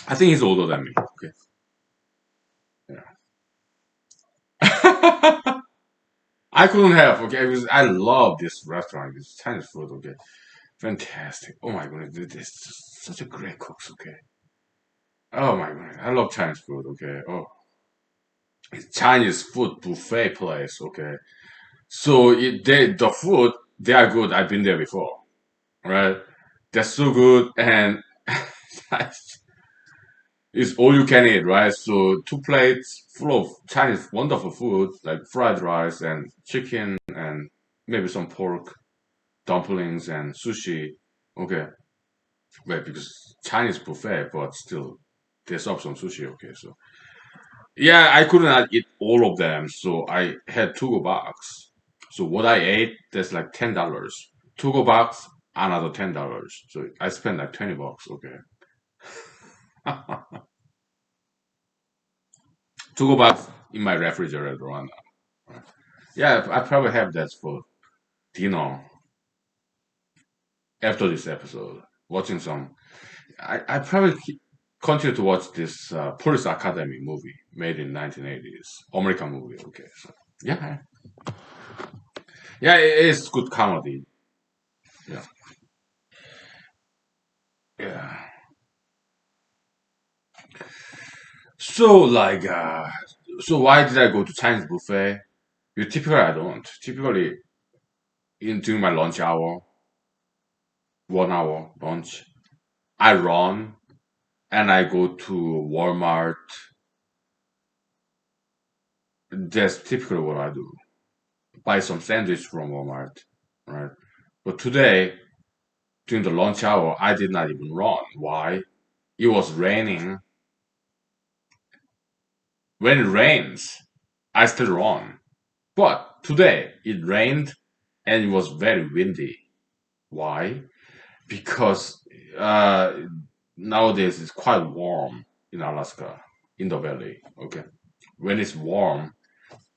I think he's older than me. Okay, yeah. I couldn't help. Okay, I love this restaurant. This Chinese food. Okay, fantastic. Oh my goodness, this is such a great cooks. Okay. Oh my goodness, I love Chinese food. Okay. Oh, it's Chinese food buffet place. Okay. So the food they are good. I've been there before, right? They're so good, and it's all you can eat, right? So two plates full of Chinese wonderful food like fried rice and chicken and maybe some pork, dumplings and sushi. Okay, right? Because Chinese buffet, but still they serve some sushi. Okay, so yeah, I could not eat all of them, so I had to go box. So what I ate, that's like $10. To go box, another $10. So I spent like $20. Okay. To go box in my refrigerator right now. Yeah, I probably have that for dinner after this episode. Watching some, I probably continue to watch this Police Academy movie made in 1980s American movie. Okay, so yeah, yeah, it is good comedy. Yeah, yeah. So like, so why did I go to Chinese buffet? You typically I don't. Typically, in during my lunch hour, 1 hour lunch, I run and I go to Walmart. That's typically what I do. Buy some sandwich from Walmart, right? But today, during the lunch hour, I did not even run. Why? It was raining. When it rains, I still run. But today it rained and it was very windy. Why? Because uh, nowadays it's quite warm in Alaska, in the valley. Okay, when it's warm,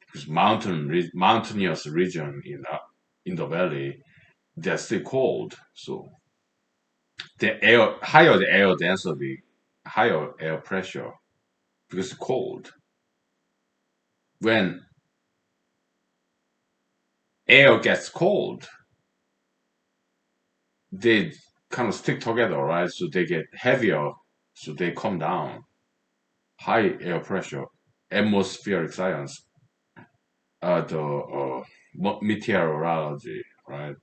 because mountainous region in the valley, they're still cold. So the air higher the air density, higher air pressure because it's cold. When air gets cold, they kind of stick together, right? So they get heavier, so they come down. High air pressure, atmospheric science, the meteorology, right?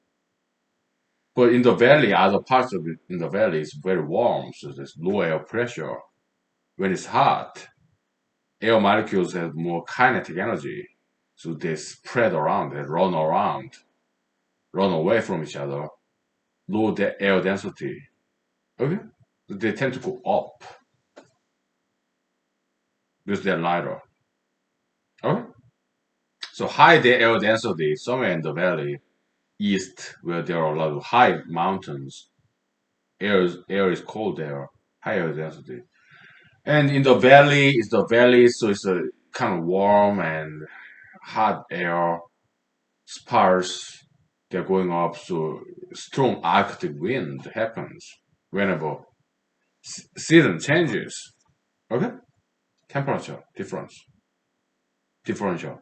But in the valley, other parts of it in the valley is very warm, so there's low air pressure. When it's hot, air molecules have more kinetic energy, so they spread around, they run around, run away from each other, low air density. Okay, so they tend to go up because they're lighter. Okay, so high air density somewhere in the valley east, where there are a lot of high mountains, air is cold there, higher density. And in the valley, it's the valley, so it's a kind of warm and hot air, sparse. They're going up, so strong Arctic wind happens whenever season changes. Okay, temperature differential.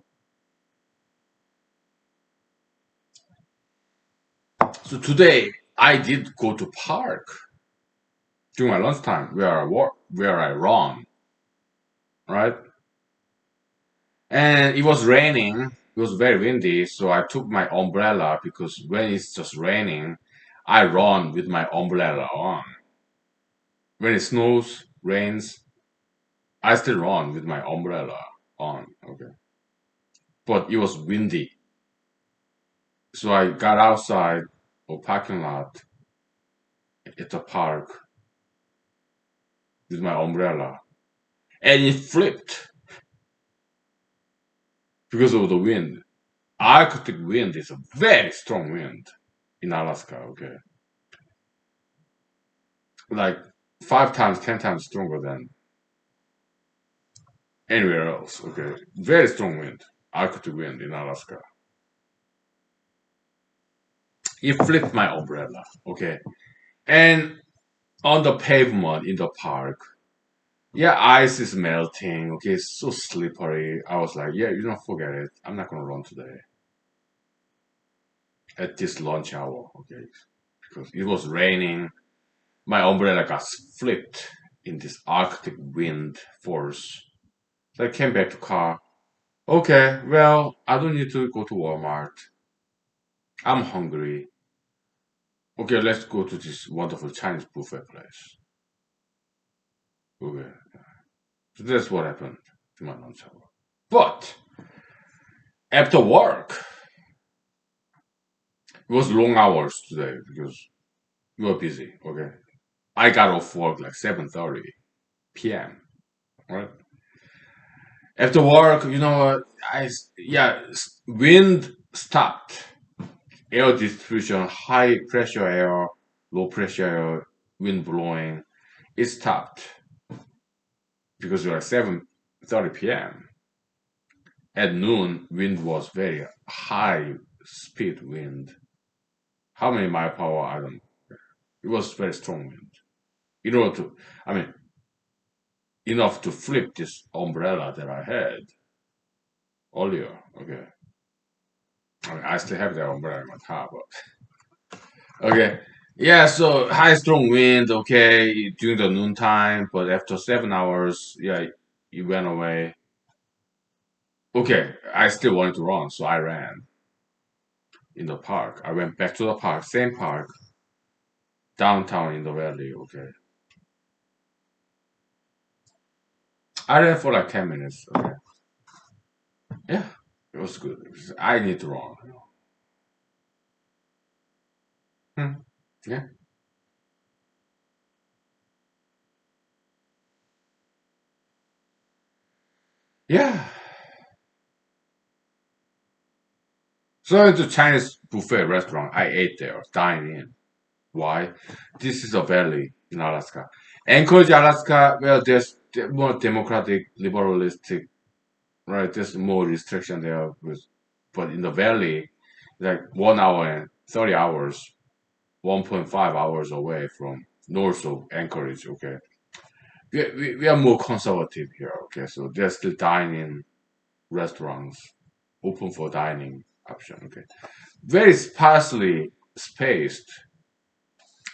So today I did go to park during my lunchtime where I work, where I run, right? And it was raining. It was very windy, so I took my umbrella because when it's just raining, I run with my umbrella on. When it snows, rains, I still run with my umbrella on. Okay. But it was windy. So I got outside or parking lot at the park with my umbrella. And it flipped because of the wind. Arctic wind is a very strong wind in Alaska, okay? Like 5 times, 10 times stronger than anywhere else. Okay, very strong wind, Arctic wind in Alaska. It flipped my umbrella. Okay, and on the pavement in the park, yeah, ice is melting. Okay, it's so slippery. I was like, yeah, you don't forget it. I'm not gonna run today at this lunch hour. Okay, because it was raining. My umbrella got flipped in this Arctic wind force. So I came back to car. Okay, well, I don't need to go to Walmart. I'm hungry. Okay, let's go to this wonderful Chinese buffet place. Okay, so that's what happened to my lunch hour. But after work, it was long hours today because we were busy. Okay, I got off work like 7:30 p.m. Right after work, you know what? Wind stopped. Air distribution, high pressure air, low pressure air, wind blowing. It stopped because it was 7:30 p.m. At noon, wind was very high speed wind. How many mile per hour? I don't know. It was very strong wind. In order to, I mean, enough to flip this umbrella that I had earlier. Okay. I mean, I still have that umbrella in my car, but okay. Yeah, so high strong wind, okay, during the noontime, but after 7 hours, yeah, it went away. Okay, I still wanted to run, so I ran in the park. I went back to the park, same park, downtown in the valley. Okay, I ran for like 10 minutes. Okay, yeah, it was good. I need to run. Hmm. Yeah, yeah, So it's a Chinese buffet restaurant. I ate there, dine in. Why? This is a valley in Alaska. Anchorage, Alaska, well, there's more democratic, liberalistic, right? There's more restriction there. But in the valley, like 1 hour and 30 hours, 1.5 hours away from north of Anchorage, okay? We are more conservative here, okay? So there's the dining restaurants open for dining option, okay? Very sparsely spaced,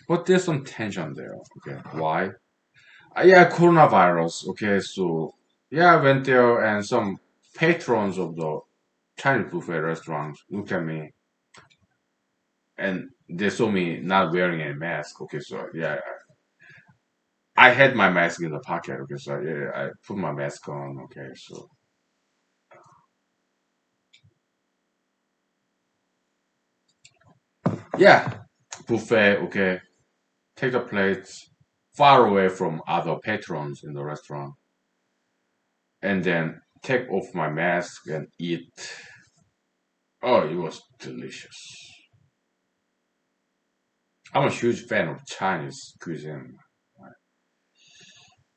but there's some tension there, okay? Why? Yeah, coronavirus, okay? So, yeah, I went there and some patrons of the Chinese buffet restaurant look at me and they saw me not wearing a mask, okay? So, yeah, I had my mask in the pocket, okay? So, yeah, I put my mask on, okay? So, yeah, buffet, okay? Take the plates far away from other patrons in the restaurant and then take off my mask and eat. Oh, it was delicious. I'm a huge fan of Chinese cuisine.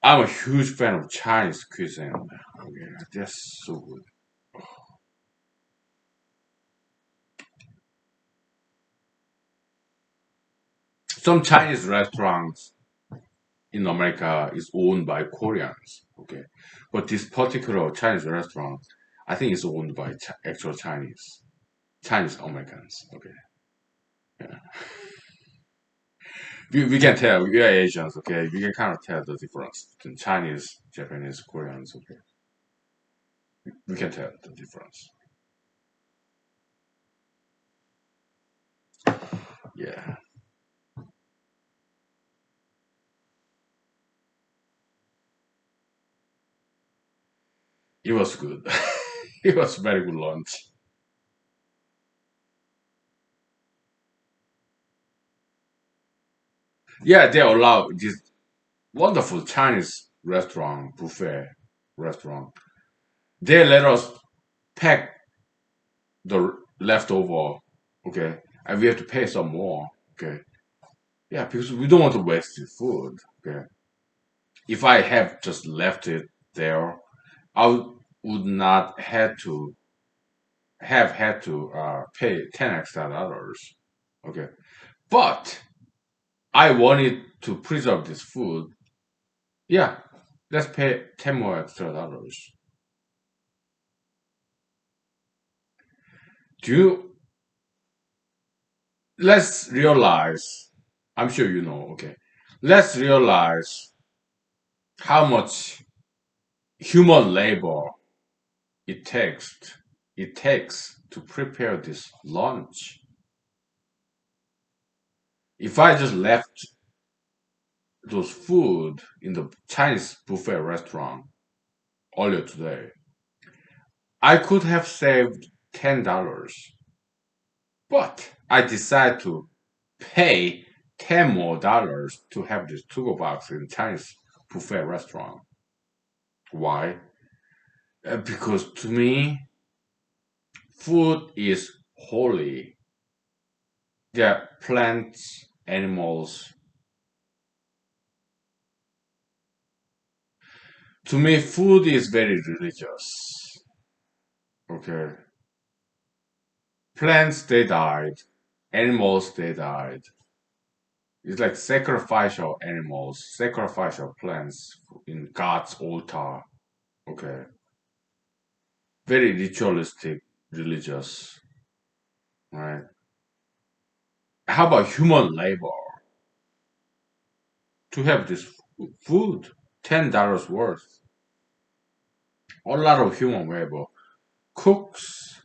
I'm a huge fan of Chinese cuisine. Okay, that's so good. Some Chinese restaurants in America is owned by Koreans. Okay, but this particular Chinese restaurant, I think it's owned by actual Chinese Americans. Okay, yeah. We can tell we are Asians. Okay, we can kind of tell the difference between Chinese, Japanese, Koreans. Okay, we can tell the difference. Yeah, it was good. It was very good lunch. Yeah, they allow this wonderful Chinese restaurant, buffet restaurant. They let us pack the leftover, okay, and we have to pay some more, okay. Yeah, because we don't want to waste the food, okay. If I have just left it there, would not have had to pay 10 extra dollars, okay. But I wanted to preserve this food. Yeah, let's pay 10 more extra dollars. Do you let's realize, I'm sure you know, okay. Let's realize how much human labor it takes it takes to prepare this lunch. If I just left those food in the Chinese buffet restaurant earlier today, I could have saved $10. But I decided to pay $10 more to have this to-go box in Chinese buffet restaurant. Why? Because to me, food is holy. There are plants, animals. To me, food is very religious. Okay. Plants, they died. Animals, they died. It's like sacrificial animals, sacrificial plants in God's altar. Okay. Very ritualistic, religious. Right. How about human labor? To have this food, $10 worth. A lot of human labor. Cooks,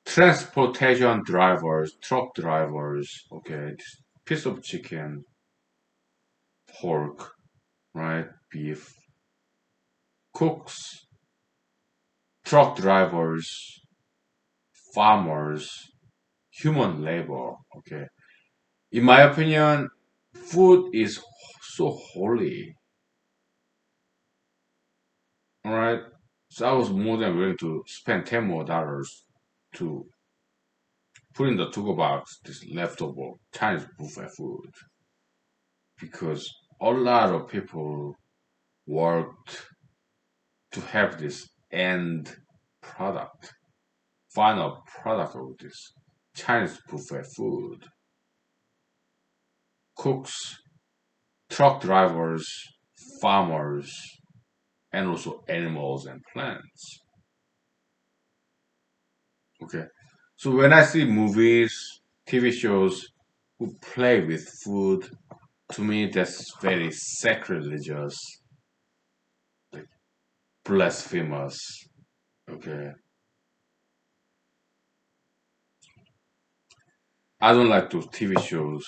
transportation drivers, truck drivers, okay, piece of chicken, pork, right, beef, cooks, truck drivers, farmers, human labor, okay. In my opinion, food is so holy, all right. So I was more than willing to spend $10 more to put in the to-go box this leftover Chinese buffet food because a lot of people worked to have this end product, final product of this Chinese buffet food. Cooks, truck drivers, farmers, and also animals and plants. Okay. So when I see movies, TV shows who play with food, to me that's very sacrilegious, like blasphemous. Okay. I don't like those TV shows,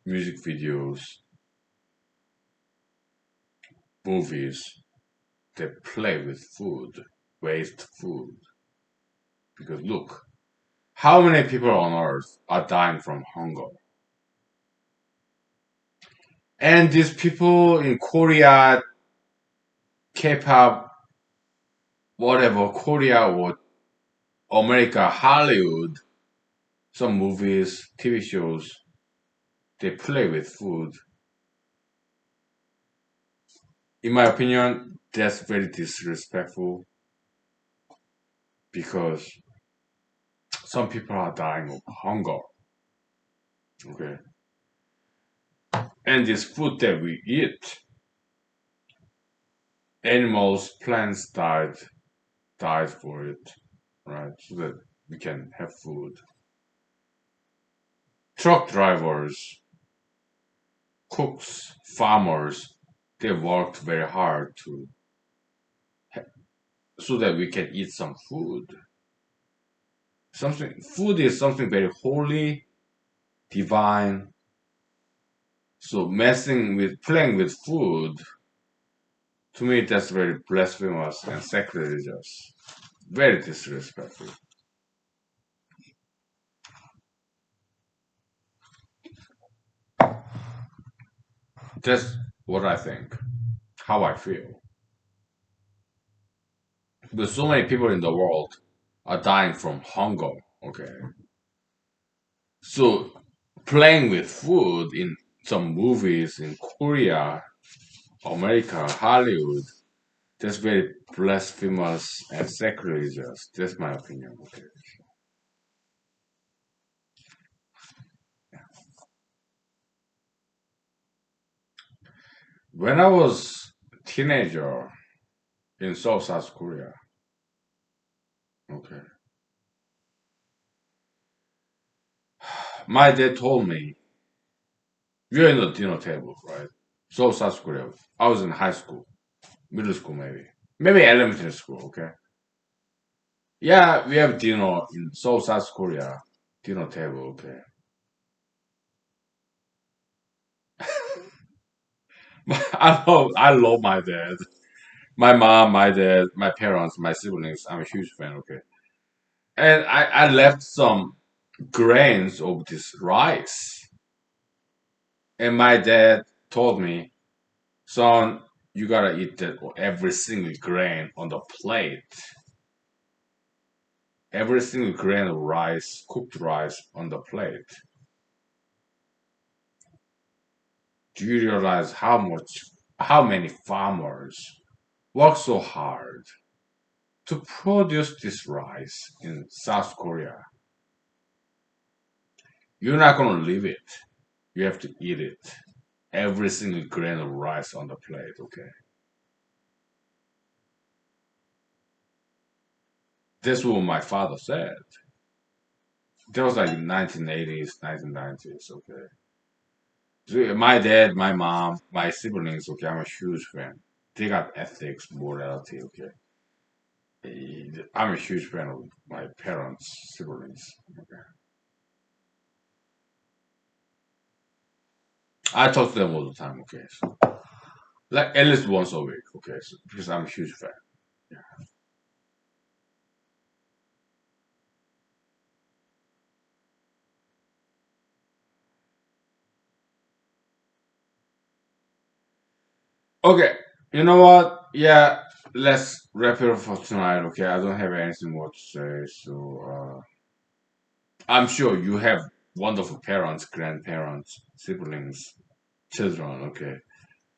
music videos, movies that play with food, waste food. Because look, how many people on earth are dying from hunger? And these people in Korea, K-pop, whatever, Korea or America, Hollywood, some movies, TV shows, they play with food. In my opinion, that's very disrespectful because some people are dying of hunger. Okay. And this food that we eat, animals, plants died for it, right? So that we can have food. Truck drivers, cooks, farmers, they worked very hard to so that we can eat some food. Something food is something very holy, divine. So playing with food, to me that's very blasphemous and sacrilegious. Very disrespectful. That's what I think, how I feel. But so many people in the world are dying from hunger. Okay. So playing with food in some movies in Korea, America, Hollywood, that's very blasphemous and sacrilegious. That's my opinion. Okay. When I was a teenager in South Korea, okay, my dad told me we're in the dinner table, right? South Korea. I was in high school, middle school maybe elementary school. Okay, yeah, we have dinner in South Korea, dinner table. Okay, I love my dad, my mom, my dad, my parents, my siblings. I'm a huge fan. Okay, and I left some grains of this rice, and my dad told me, son, you gotta eat that every single grain on the plate. Every single grain of rice, cooked rice on the plate. Do you realize how many farmers work so hard to produce this rice in South Korea? You're not gonna leave it. You have to eat it. Every single grain of rice on the plate, okay? That's what my father said. That was like 1980s, 1990s, okay? So my dad, my mom, my siblings, okay, I'm a huge fan. They got ethics, morality, okay? I'm a huge fan of my parents' siblings, okay? I talk to them all the time, okay? So, like at least once a week, okay? So, because I'm a huge fan. Yeah. Okay, you know what? Yeah, let's wrap it up for tonight, okay? I don't have anything more to say, so I'm sure you have wonderful parents, grandparents, siblings, children. Okay.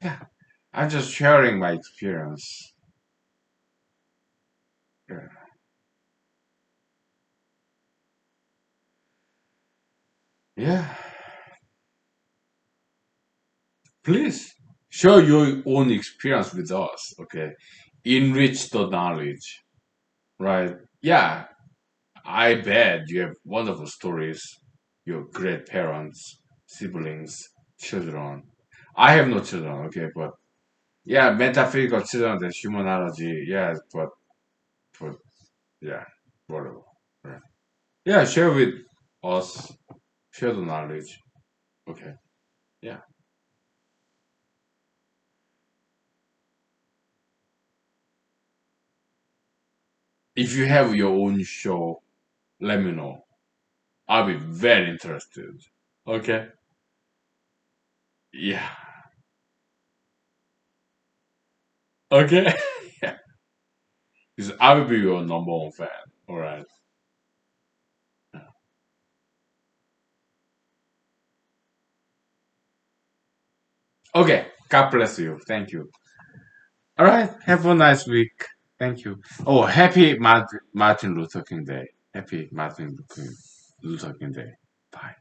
Yeah. I'm just sharing my experience. Yeah. Yeah. Please share your own experience with us. Okay. Enrich the knowledge. Right. Yeah. I bet you have wonderful stories. Your great parents, siblings, children. I have no children. Okay. But yeah, metaphysical children, the humanology. Yeah. But yeah. Whatever. Right. Yeah. Share with us. Share the knowledge. Okay. Yeah. If you have your own show, let me know. I'll be very interested. Okay? Yeah. Okay? Yeah. Because I will be your number one fan. Alright. Okay. God bless you. Thank you. Alright. Have a nice week. Thank you. Oh, happy Martin Luther King Day. Happy Martin Luther King Day. Bye.